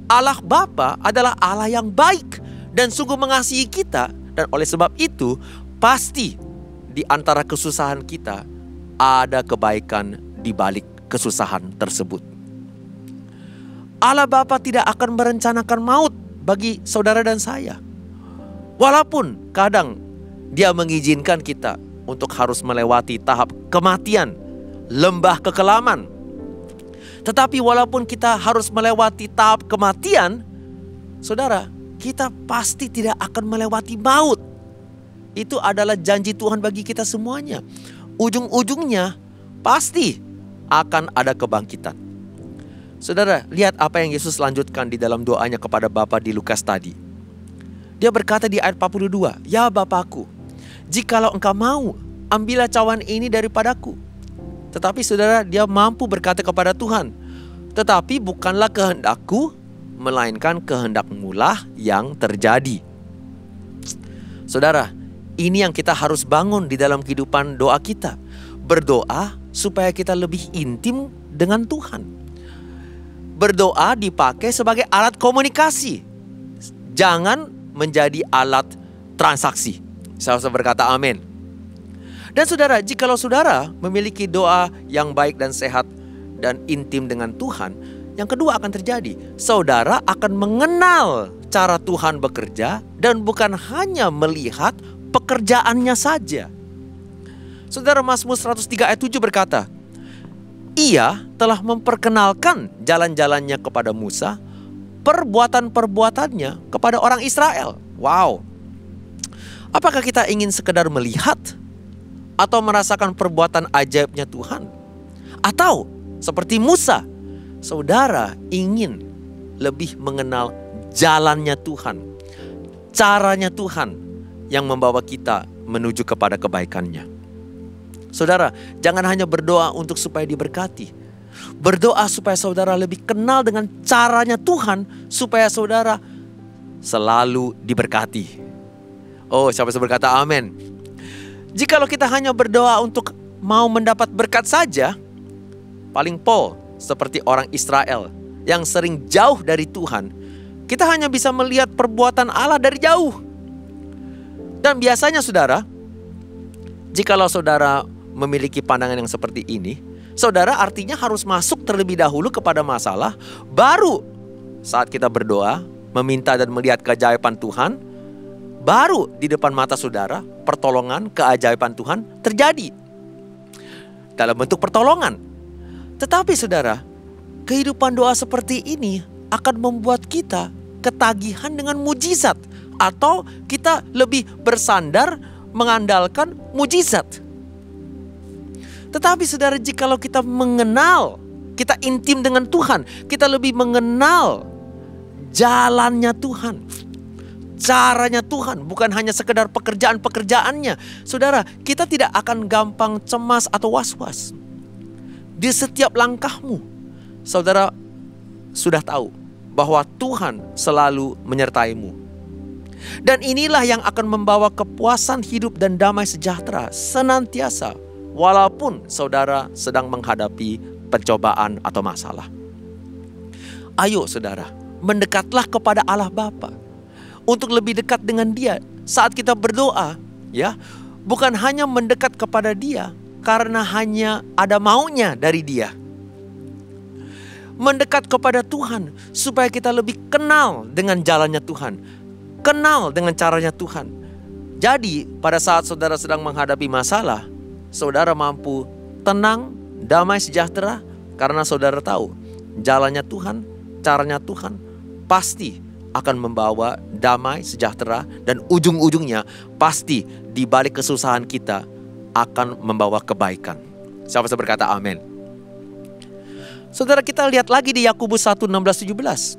Allah Bapa adalah Allah yang baik dan sungguh mengasihi kita. Dan oleh sebab itu, pasti di antara kesusahan kita ada kebaikan di balik kesusahan tersebut. Allah Bapa tidak akan merencanakan maut bagi saudara dan saya. Walaupun kadang Dia mengizinkan kita untuk harus melewati tahap kematian, lembah kekelaman. Tetapi walaupun kita harus melewati tahap kematian, saudara, kita pasti tidak akan melewati maut. Itu adalah janji Tuhan bagi kita semuanya. Ujung-ujungnya pasti akan ada kebangkitan. Saudara, lihat apa yang Yesus lanjutkan di dalam doanya kepada Bapa di Lukas tadi. Dia berkata di ayat 42, "Ya Bapakku, jikalau engkau mau, ambillah cawan ini daripadaku." Tetapi saudara, dia mampu berkata kepada Tuhan, "Tetapi bukanlah kehendakku, melainkan kehendakmu lah yang terjadi." Saudara, ini yang kita harus bangun di dalam kehidupan doa kita. Berdoa supaya kita lebih intim dengan Tuhan. Berdoa dipakai sebagai alat komunikasi, jangan menjadi alat transaksi. Saya harus berkata amin. Dan saudara, jikalau saudara memiliki doa yang baik dan sehat dan intim dengan Tuhan, yang kedua akan terjadi, saudara akan mengenal cara Tuhan bekerja dan bukan hanya melihat pekerjaannya saja. Saudara, Mazmur 103 ayat 7 berkata, "Ia telah memperkenalkan jalan-jalannya kepada Musa, perbuatan-perbuatannya kepada orang Israel." Wow. Apakah kita ingin sekedar melihat atau merasakan perbuatan ajaibnya Tuhan? Atau seperti Musa, saudara ingin lebih mengenal jalannya Tuhan, caranya Tuhan yang membawa kita menuju kepada kebaikannya. Saudara, jangan hanya berdoa untuk supaya diberkati. Berdoa supaya saudara lebih kenal dengan caranya Tuhan, supaya saudara selalu diberkati. Oh, siapa yang berkata amin? Jikalau kita hanya berdoa untuk mau mendapat berkat saja, paling pol seperti orang Israel yang sering jauh dari Tuhan, kita hanya bisa melihat perbuatan Allah dari jauh. Dan biasanya saudara, jikalau saudara memiliki pandangan yang seperti ini, saudara artinya harus masuk terlebih dahulu kepada masalah, baru saat kita berdoa, meminta dan melihat keajaiban Tuhan, baru di depan mata saudara pertolongan, keajaiban Tuhan terjadi dalam bentuk pertolongan. Tetapi saudara, kehidupan doa seperti ini akan membuat kita ketagihan dengan mujizat, atau kita lebih bersandar mengandalkan mujizat. Tetapi saudara, jikalau kita mengenal, kita intim dengan Tuhan, kita lebih mengenal jalannya Tuhan, caranya Tuhan, bukan hanya sekedar pekerjaan-pekerjaannya. Saudara, kita tidak akan gampang cemas atau was-was. Di setiap langkahmu, saudara sudah tahu bahwa Tuhan selalu menyertaimu. Dan inilah yang akan membawa kepuasan hidup dan damai sejahtera senantiasa, walaupun saudara sedang menghadapi pencobaan atau masalah. Ayo saudara, mendekatlah kepada Allah Bapa. Untuk lebih dekat dengan Dia saat kita berdoa, ya, bukan hanya mendekat kepada Dia karena hanya ada maunya dari Dia. Mendekat kepada Tuhan supaya kita lebih kenal dengan jalannya Tuhan, kenal dengan caranya Tuhan. Jadi pada saat saudara sedang menghadapi masalah, saudara mampu tenang, damai sejahtera karena saudara tahu jalannya Tuhan, caranya Tuhan pasti akan membawa damai sejahtera, dan ujung-ujungnya pasti di balik kesusahan kita akan membawa kebaikan. Siapa yang berkata amin? Saudara, kita lihat lagi di Yakobus 1:16-17.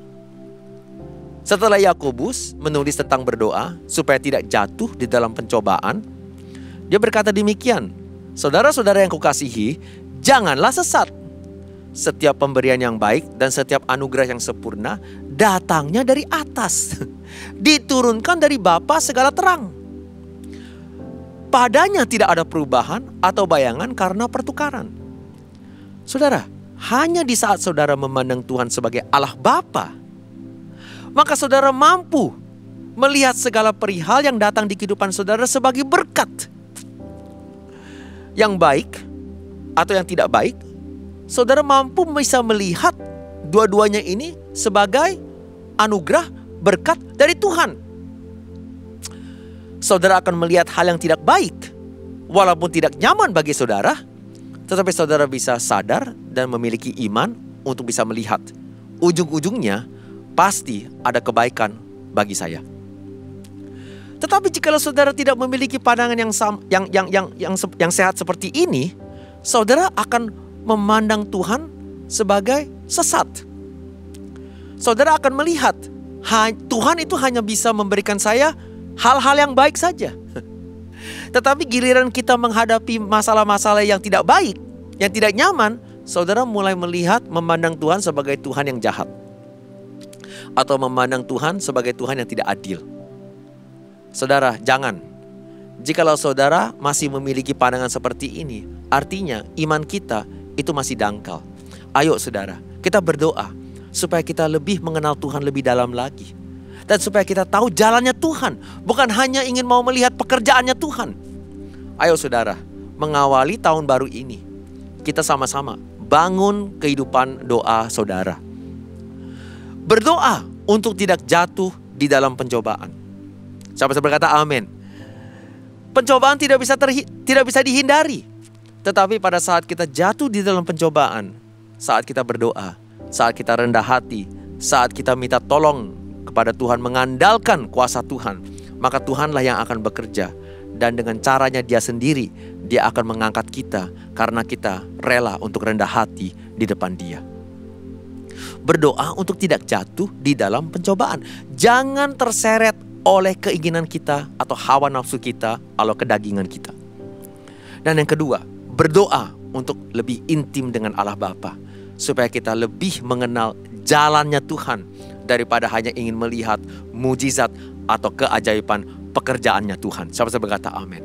Setelah Yakobus menulis tentang berdoa supaya tidak jatuh di dalam pencobaan, dia berkata demikian, saudara-saudara yang kukasihi, janganlah sesat. Setiap pemberian yang baik dan setiap anugerah yang sempurna datangnya dari atas, diturunkan dari Bapa segala terang. Padanya tidak ada perubahan atau bayangan karena pertukaran. Saudara, hanya di saat saudara memandang Tuhan sebagai Allah Bapa, maka saudara mampu melihat segala perihal yang datang di kehidupan saudara sebagai berkat. Yang baik atau yang tidak baik, saudara mampu bisa melihat dua-duanya ini sebagai anugerah berkat dari Tuhan. Saudara akan melihat hal yang tidak baik, walaupun tidak nyaman bagi saudara, tetapi saudara bisa sadar dan memiliki iman untuk bisa melihat ujung-ujungnya pasti ada kebaikan bagi saya. Tetapi jika saudara tidak memiliki pandangan yang sehat seperti ini, saudara akan memandang Tuhan sebagai sesat. Saudara akan melihat Tuhan itu hanya bisa memberikan saya hal-hal yang baik saja. Tetapi giliran kita menghadapi masalah-masalah yang tidak baik, yang tidak nyaman, saudara mulai memandang Tuhan sebagai Tuhan yang jahat, atau memandang Tuhan sebagai Tuhan yang tidak adil. Saudara, jangan. Jikalau saudara masih memiliki pandangan seperti ini, artinya iman kita itu masih dangkal. Ayo saudara, kita berdoa supaya kita lebih mengenal Tuhan lebih dalam lagi. Dan supaya kita tahu jalannya Tuhan, bukan hanya ingin mau melihat pekerjaannya Tuhan. Ayo saudara, mengawali tahun baru ini, kita sama-sama bangun kehidupan doa saudara. Berdoa untuk tidak jatuh di dalam pencobaan. Siapa yang berkata amin? Pencobaan tidak bisa dihindari. Tetapi pada saat kita jatuh di dalam pencobaan, saat kita berdoa, saat kita rendah hati, saat kita minta tolong kepada Tuhan, mengandalkan kuasa Tuhan, maka Tuhanlah yang akan bekerja. Dan dengan caranya Dia sendiri, Dia akan mengangkat kita karena kita rela untuk rendah hati di depan Dia. Berdoa untuk tidak jatuh di dalam pencobaan. Jangan terseret oleh keinginan kita atau hawa nafsu kita atau kedagingan kita. Dan yang kedua, berdoa untuk lebih intim dengan Allah Bapa, supaya kita lebih mengenal jalannya Tuhan daripada hanya ingin melihat mujizat atau keajaiban pekerjaannya Tuhan. Siapa yang berkata amin?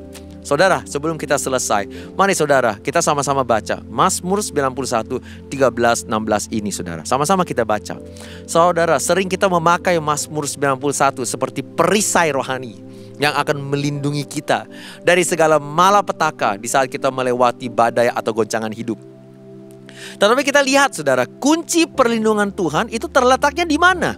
Saudara, sebelum kita selesai, mari saudara kita sama-sama baca Mazmur 91, 13, 16 ini saudara. Sama-sama kita baca. Saudara, sering kita memakai Mazmur 91 seperti perisai rohani yang akan melindungi kita dari segala malapetaka di saat kita melewati badai atau goncangan hidup. Tetapi kita lihat saudara, kunci perlindungan Tuhan itu terletaknya di mana?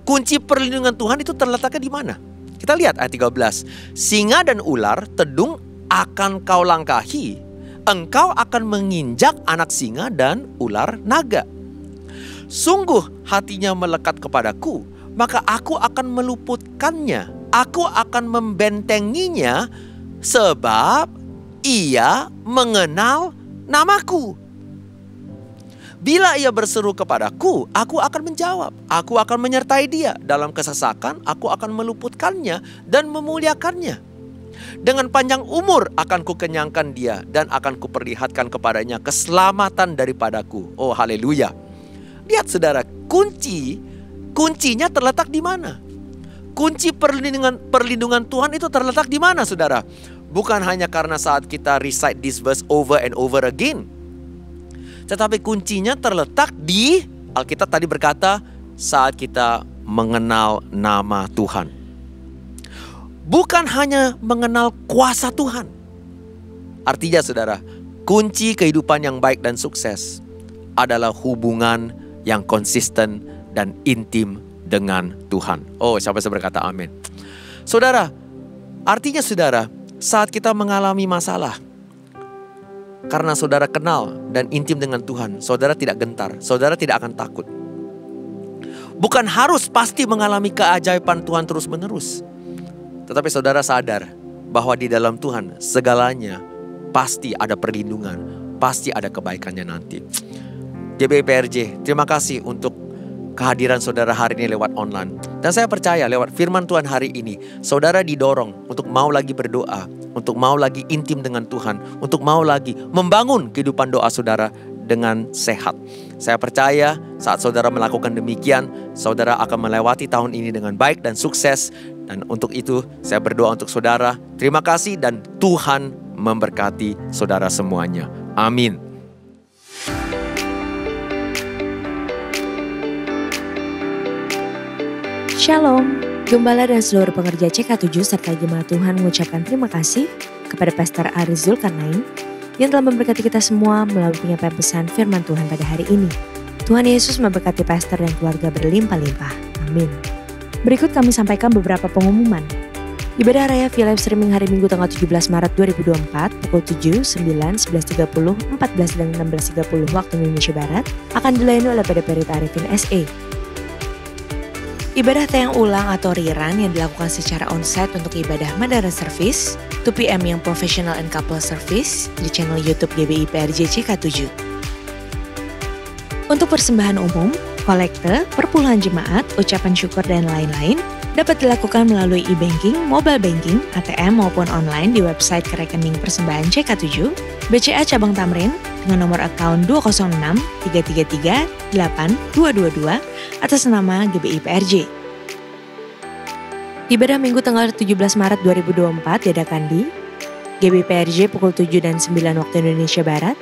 Kunci perlindungan Tuhan itu terletaknya di mana? Kita lihat ayat 13. Singa dan ular tedung akan kau langkahi, engkau akan menginjak anak singa dan ular naga. Sungguh hatinya melekat kepadaku, maka aku akan meluputkannya. Aku akan membentenginya sebab ia mengenal namaku. Bila ia berseru kepadaku, aku akan menjawab. Aku akan menyertai dia. Dalam kesesakan, aku akan meluputkannya dan memuliakannya. Dengan panjang umur akan kukenyangkan dia dan akan kuperlihatkan kepadanya keselamatan daripadaku. Oh, haleluya. Lihat saudara, kuncinya terletak di mana? Kunci perlindungan Tuhan itu terletak di mana, saudara? Bukan hanya karena saat kita recite this verse over and over again. Tetapi kuncinya terletak di, Alkitab tadi berkata, saat kita mengenal nama Tuhan. Bukan hanya mengenal kuasa Tuhan. Artinya saudara, kunci kehidupan yang baik dan sukses adalah hubungan yang konsisten dan intim dengan Tuhan. Oh, siapa yang berkata amin? Saudara, artinya saudara, saat kita mengalami masalah, karena saudara kenal dan intim dengan Tuhan, saudara tidak gentar, saudara tidak akan takut. Bukan harus pasti mengalami keajaiban Tuhan terus menerus. Tetapi saudara sadar bahwa di dalam Tuhan segalanya pasti ada perlindungan, pasti ada kebaikannya nanti. GBI PRJ, terima kasih untuk kehadiran saudara hari ini lewat online. Dan saya percaya lewat firman Tuhan hari ini, saudara didorong untuk mau lagi berdoa, untuk mau lagi intim dengan Tuhan, untuk mau lagi membangun kehidupan doa saudara dengan sehat. Saya percaya saat saudara melakukan demikian, saudara akan melewati tahun ini dengan baik dan sukses. Dan untuk itu saya berdoa untuk saudara. Terima kasih dan Tuhan memberkati saudara semuanya. Amin. Shalom, Gembala dan seluruh pengerja CK7 serta jemaat Tuhan mengucapkan terima kasih kepada Pastor Aris Zulkarnain yang telah memberkati kita semua melalui penyampaian pesan firman Tuhan pada hari ini. Tuhan Yesus memberkati pastor dan keluarga berlimpah-limpah. Amin. Berikut kami sampaikan beberapa pengumuman. Ibadah Raya via live streaming hari Minggu tanggal 17 Maret 2024 pukul 7, 9, 11.30, 14 dan 16.30 waktu Indonesia Barat akan dilayani oleh PDP Rita Arifin SE. Ibadah tayang ulang atau rerun yang dilakukan secara onsite untuk ibadah Madara Service, 2 PM yang Professional and Couple Service di channel YouTube GBI PRJ CK7. Untuk persembahan umum, kolekte, perpuluhan jemaat, ucapan syukur dan lain-lain dapat dilakukan melalui e-banking, mobile banking, ATM maupun online di website rekening persembahan CK7, BCA Cabang Tamrin dengan nomor akun 206 333 8222 atas nama GBI PRJ. Ibadah Minggu tanggal 17 Maret 2024 diadakan di GBI PRJ pukul 7 dan 9 waktu Indonesia Barat,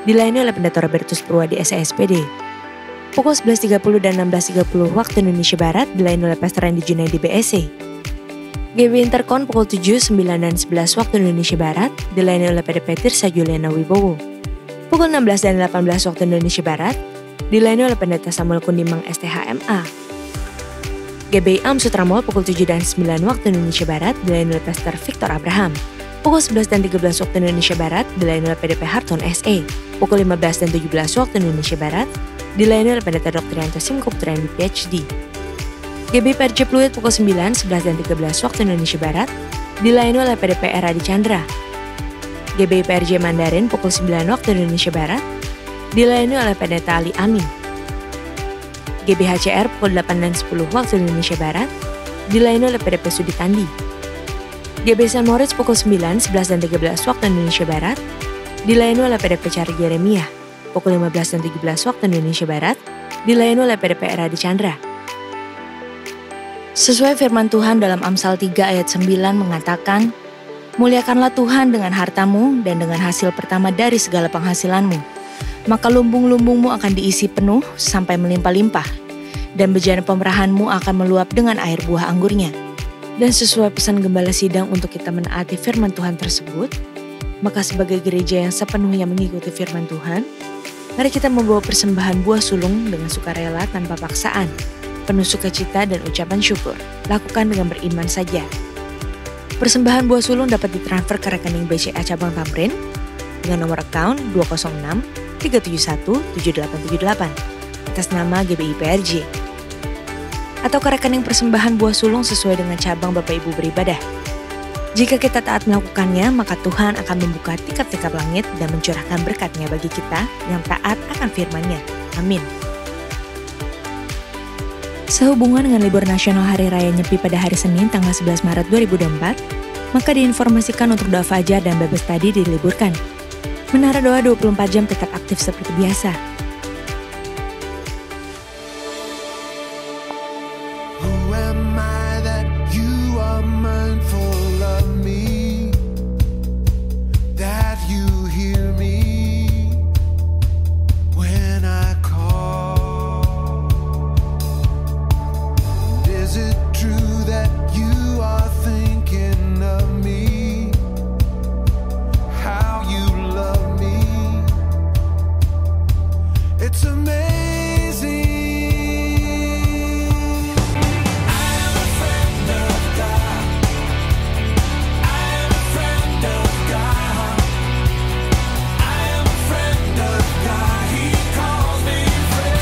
dilayani oleh Pendeta Robertus Purwadi SASPD. Pukul 11.30 dan 16.30 waktu Indonesia Barat dilayani oleh Pastor Randy Junaidi BSC. GBI Interkon pukul 7, 9, dan 11 waktu Indonesia Barat dilayani oleh PDP Tirsa Juliana Wibowo. Pukul 16 dan 18 waktu Indonesia Barat dilayani oleh Pendeta Samuel Kundimang STHMA. GBI Am Sutramol pukul 7 dan 9 waktu Indonesia Barat dilayani oleh Pastor Victor Abraham. Pukul 11 dan 13 waktu Indonesia Barat dilayani oleh PDP Harton SE. Pukul 15 dan 17 waktu Indonesia Barat dilayani oleh Pendeta Dr. Yanto Simkup Trendi PhD. GBI PRJ Pluit pukul 9, 11 dan 13 waktu Indonesia Barat dilayani oleh PDP Eradi Chandra. GBI PRJ Mandarin pukul 9 waktu Indonesia Barat dilayani oleh Pendeta Ali Amin. GBHCR pukul 8 dan 10 waktu Indonesia Barat dilayani oleh PDP Suditandi. GBI San Moritz pukul 9, 11 dan 13 waktu Indonesia Barat dilayani oleh PDP Cari Jeremiah. Pukul 15 dan 17 waktu Indonesia Barat dilayani oleh PDP Eradi Chandra. Sesuai firman Tuhan dalam Amsal 3 ayat 9 mengatakan, "Muliakanlah Tuhan dengan hartamu dan dengan hasil pertama dari segala penghasilanmu. Maka lumbung-lumbungmu akan diisi penuh sampai melimpah-limpah, dan bejana pemerahanmu akan meluap dengan air buah anggurnya." Dan sesuai pesan Gembala Sidang untuk kita menaati firman Tuhan tersebut, maka sebagai gereja yang sepenuhnya mengikuti firman Tuhan, mari kita membawa persembahan buah sulung dengan sukarela tanpa paksaan, penuh sukacita dan ucapan syukur. Lakukan dengan beriman saja. Persembahan buah sulung dapat ditransfer ke rekening BCA Cabang Tamrin dengan nomor account 206 371 7878 atas nama GBI PRJ. Atau ke rekening persembahan buah sulung sesuai dengan cabang Bapak Ibu beribadah. Jika kita taat melakukannya, maka Tuhan akan membuka tingkap-tingkap langit dan mencurahkan berkat-Nya bagi kita yang taat akan firman-Nya. Amin. Sehubungan dengan libur nasional Hari Raya Nyepi pada hari Senin tanggal 11 Maret 2024, maka diinformasikan untuk doa fajar dan Bible study diliburkan. Menara doa 24 jam tetap aktif seperti biasa. Who am I that you are mindful of me? That you hear me when I call. Is it true that you are thinking of me? How you love me? It's amazing. I am a friend of God. I am a friend of God. I am a friend of God. He calls me friend.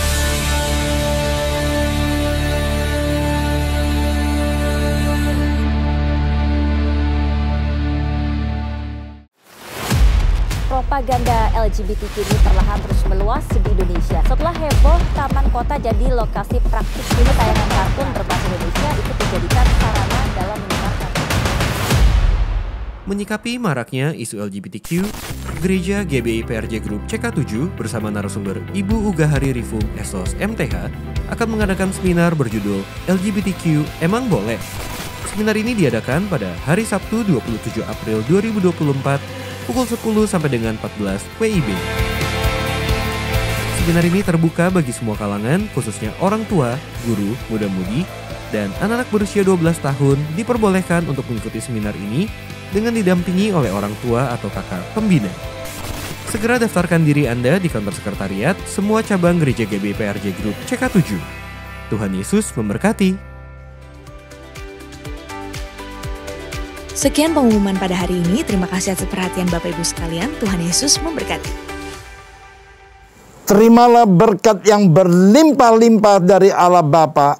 Propaganda LGBTQ ini perlahan terus meluas di Indonesia. Setelah heboh, Taman Kota jadi lokasi praktis ini tayangan kartun berbahasa Indonesia itu dijadikan sarana dalam menyebarkan. Menyikapi maraknya isu LGBTQ, Gereja GBI PRJ Group CK7 bersama narasumber Ibu Ugahari Rifum Esos MTH akan mengadakan seminar berjudul LGBTQ Emang Boleh. Seminar ini diadakan pada hari Sabtu 27 April 2024 pukul 10 sampai dengan 14 WIB. Seminar ini terbuka bagi semua kalangan, khususnya orang tua, guru, muda-mudi, dan anak-anak berusia 12 tahun diperbolehkan untuk mengikuti seminar ini dengan didampingi oleh orang tua atau kakak pembina. Segera daftarkan diri Anda di kantor sekretariat semua cabang Gereja GBI PRJ Group CK7. Tuhan Yesus memberkati. Sekian pengumuman pada hari ini. Terima kasih atas perhatian Bapak Ibu sekalian. Tuhan Yesus memberkati. Terimalah berkat yang berlimpah-limpah dari Allah Bapa,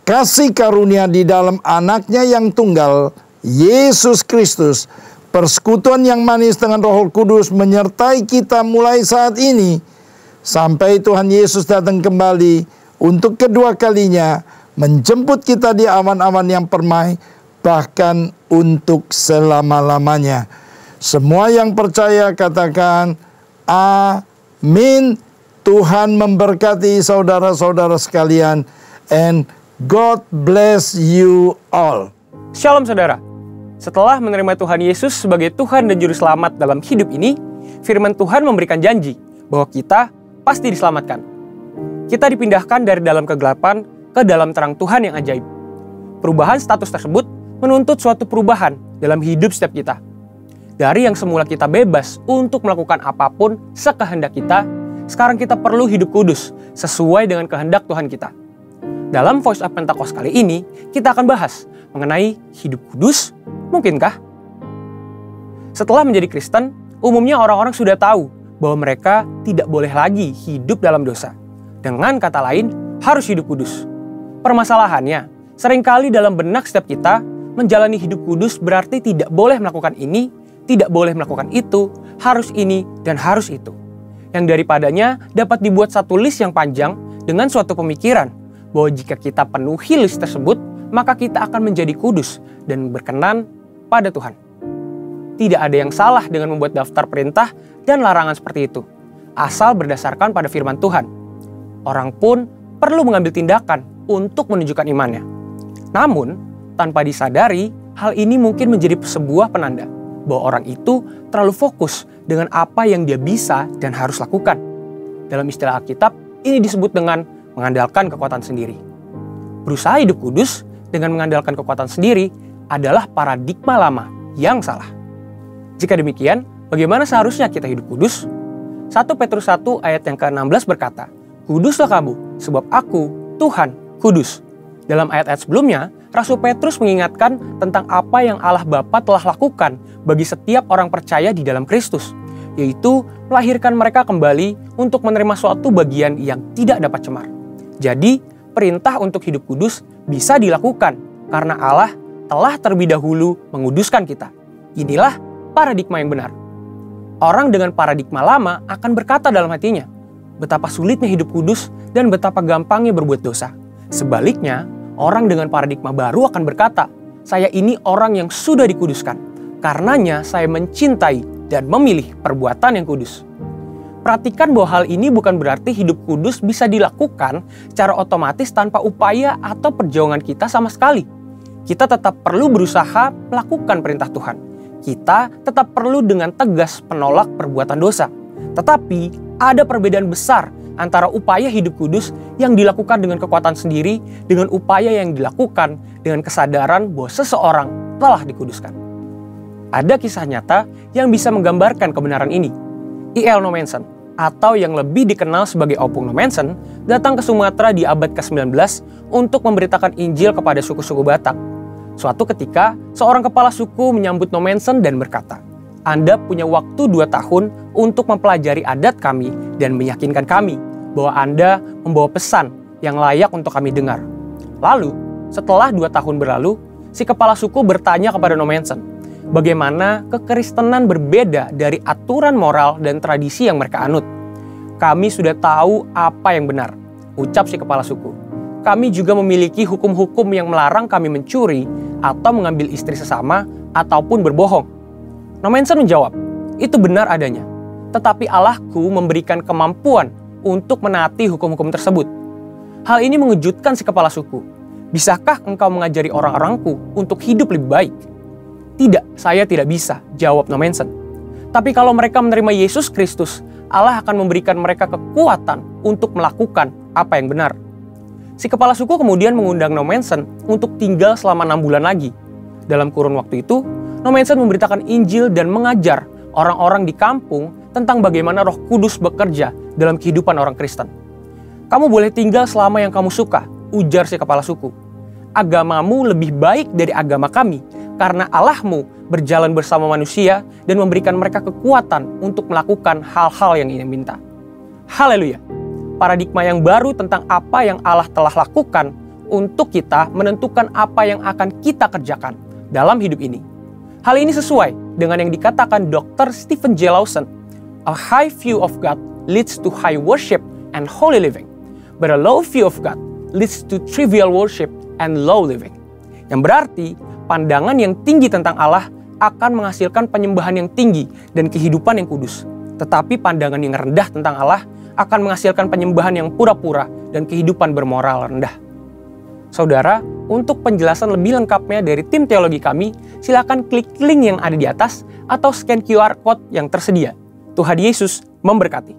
kasih karunia di dalam anaknya yang tunggal, Yesus Kristus, persekutuan yang manis dengan Roh Kudus menyertai kita mulai saat ini, sampai Tuhan Yesus datang kembali untuk kedua kalinya, menjemput kita di awan-awan yang permai, bahkan untuk selama-lamanya. Semua yang percaya katakan amin. Tuhan memberkati saudara-saudara sekalian, and God bless you all. Shalom saudara. Setelah menerima Tuhan Yesus sebagai Tuhan dan Juru Selamat dalam hidup ini, firman Tuhan memberikan janji bahwa kita pasti diselamatkan. Kita dipindahkan dari dalam kegelapan ke dalam terang Tuhan yang ajaib. Perubahan status tersebut menuntut suatu perubahan dalam hidup setiap kita. Dari yang semula kita bebas untuk melakukan apapun sekehendak kita, sekarang kita perlu hidup kudus sesuai dengan kehendak Tuhan kita. Dalam Voice of Pentecost kali ini, kita akan bahas mengenai hidup kudus, mungkinkah? Setelah menjadi Kristen, umumnya orang-orang sudah tahu bahwa mereka tidak boleh lagi hidup dalam dosa. Dengan kata lain, harus hidup kudus. Permasalahannya, seringkali dalam benak setiap kita, menjalani hidup kudus berarti tidak boleh melakukan ini, tidak boleh melakukan itu, harus ini, dan harus itu. Yang daripadanya dapat dibuat satu list yang panjang dengan suatu pemikiran bahwa jika kita penuhi list tersebut, maka kita akan menjadi kudus dan berkenan pada Tuhan. Tidak ada yang salah dengan membuat daftar perintah dan larangan seperti itu, asal berdasarkan pada firman Tuhan. Orang pun perlu mengambil tindakan untuk menunjukkan imannya. Namun, tanpa disadari, hal ini mungkin menjadi sebuah penanda bahwa orang itu terlalu fokus dengan apa yang dia bisa dan harus lakukan. Dalam istilah Alkitab, ini disebut dengan mengandalkan kekuatan sendiri. Berusaha hidup kudus dengan mengandalkan kekuatan sendiri adalah paradigma lama yang salah. Jika demikian, bagaimana seharusnya kita hidup kudus? 1 Petrus 1 ayat yang ke-16 berkata, "Kuduslah kamu, sebab aku, Tuhan, kudus." Dalam ayat-ayat sebelumnya, Rasul Petrus mengingatkan tentang apa yang Allah Bapa telah lakukan bagi setiap orang percaya di dalam Kristus, yaitu melahirkan mereka kembali untuk menerima suatu bagian yang tidak dapat cemar. Jadi, perintah untuk hidup kudus bisa dilakukan karena Allah telah terlebih dahulu menguduskan kita. Inilah paradigma yang benar. Orang dengan paradigma lama akan berkata dalam hatinya, betapa sulitnya hidup kudus dan betapa gampangnya berbuat dosa. Sebaliknya, orang dengan paradigma baru akan berkata, saya ini orang yang sudah dikuduskan. Karenanya saya mencintai dan memilih perbuatan yang kudus. Perhatikan bahwa hal ini bukan berarti hidup kudus bisa dilakukan secara otomatis tanpa upaya atau perjuangan kita sama sekali. Kita tetap perlu berusaha melakukan perintah Tuhan. Kita tetap perlu dengan tegas menolak perbuatan dosa. Tetapi ada perbedaan besar antara upaya hidup kudus yang dilakukan dengan kekuatan sendiri dengan upaya yang dilakukan dengan kesadaran bahwa seseorang telah dikuduskan. Ada kisah nyata yang bisa menggambarkan kebenaran ini. I.L. Nommensen, atau yang lebih dikenal sebagai Opung Nommensen, datang ke Sumatera di abad ke-19 untuk memberitakan Injil kepada suku-suku Batak. Suatu ketika, seorang kepala suku menyambut Nommensen dan berkata, Anda punya waktu 2 tahun untuk mempelajari adat kami dan meyakinkan kami bahwa Anda membawa pesan yang layak untuk kami dengar. Lalu, setelah 2 tahun berlalu, si kepala suku bertanya kepada Nommensen, bagaimana kekristenan berbeda dari aturan moral dan tradisi yang mereka anut. Kami sudah tahu apa yang benar, ucap si kepala suku. Kami juga memiliki hukum-hukum yang melarang kami mencuri atau mengambil istri sesama ataupun berbohong. Nommensen menjawab, itu benar adanya. Tetapi Allahku memberikan kemampuan untuk menaati hukum-hukum tersebut. Hal ini mengejutkan si kepala suku. Bisakah engkau mengajari orang-orangku untuk hidup lebih baik? Tidak, saya tidak bisa, jawab Nommensen. Tapi kalau mereka menerima Yesus Kristus, Allah akan memberikan mereka kekuatan untuk melakukan apa yang benar. Si kepala suku kemudian mengundang Nommensen untuk tinggal selama 6 bulan lagi. Dalam kurun waktu itu, Nommensen memberitakan Injil dan mengajar orang-orang di kampung tentang bagaimana Roh Kudus bekerja dalam kehidupan orang Kristen. Kamu boleh tinggal selama yang kamu suka, ujar si kepala suku. Agamamu lebih baik dari agama kami, karena Allahmu berjalan bersama manusia dan memberikan mereka kekuatan untuk melakukan hal-hal yang ia minta. Haleluya! Paradigma yang baru tentang apa yang Allah telah lakukan untuk kita menentukan apa yang akan kita kerjakan dalam hidup ini. Hal ini sesuai dengan yang dikatakan Dr. Stephen J. Lawson. A high view of God leads to high worship and holy living, but a low view of God leads to trivial worship and low living. Yang berarti, pandangan yang tinggi tentang Allah akan menghasilkan penyembahan yang tinggi dan kehidupan yang kudus. Tetapi pandangan yang rendah tentang Allah akan menghasilkan penyembahan yang pura-pura dan kehidupan bermoral rendah. Saudara, untuk penjelasan lebih lengkapnya dari tim teologi kami, silakan klik link yang ada di atas atau scan QR Code yang tersedia. Tuhan Yesus memberkati.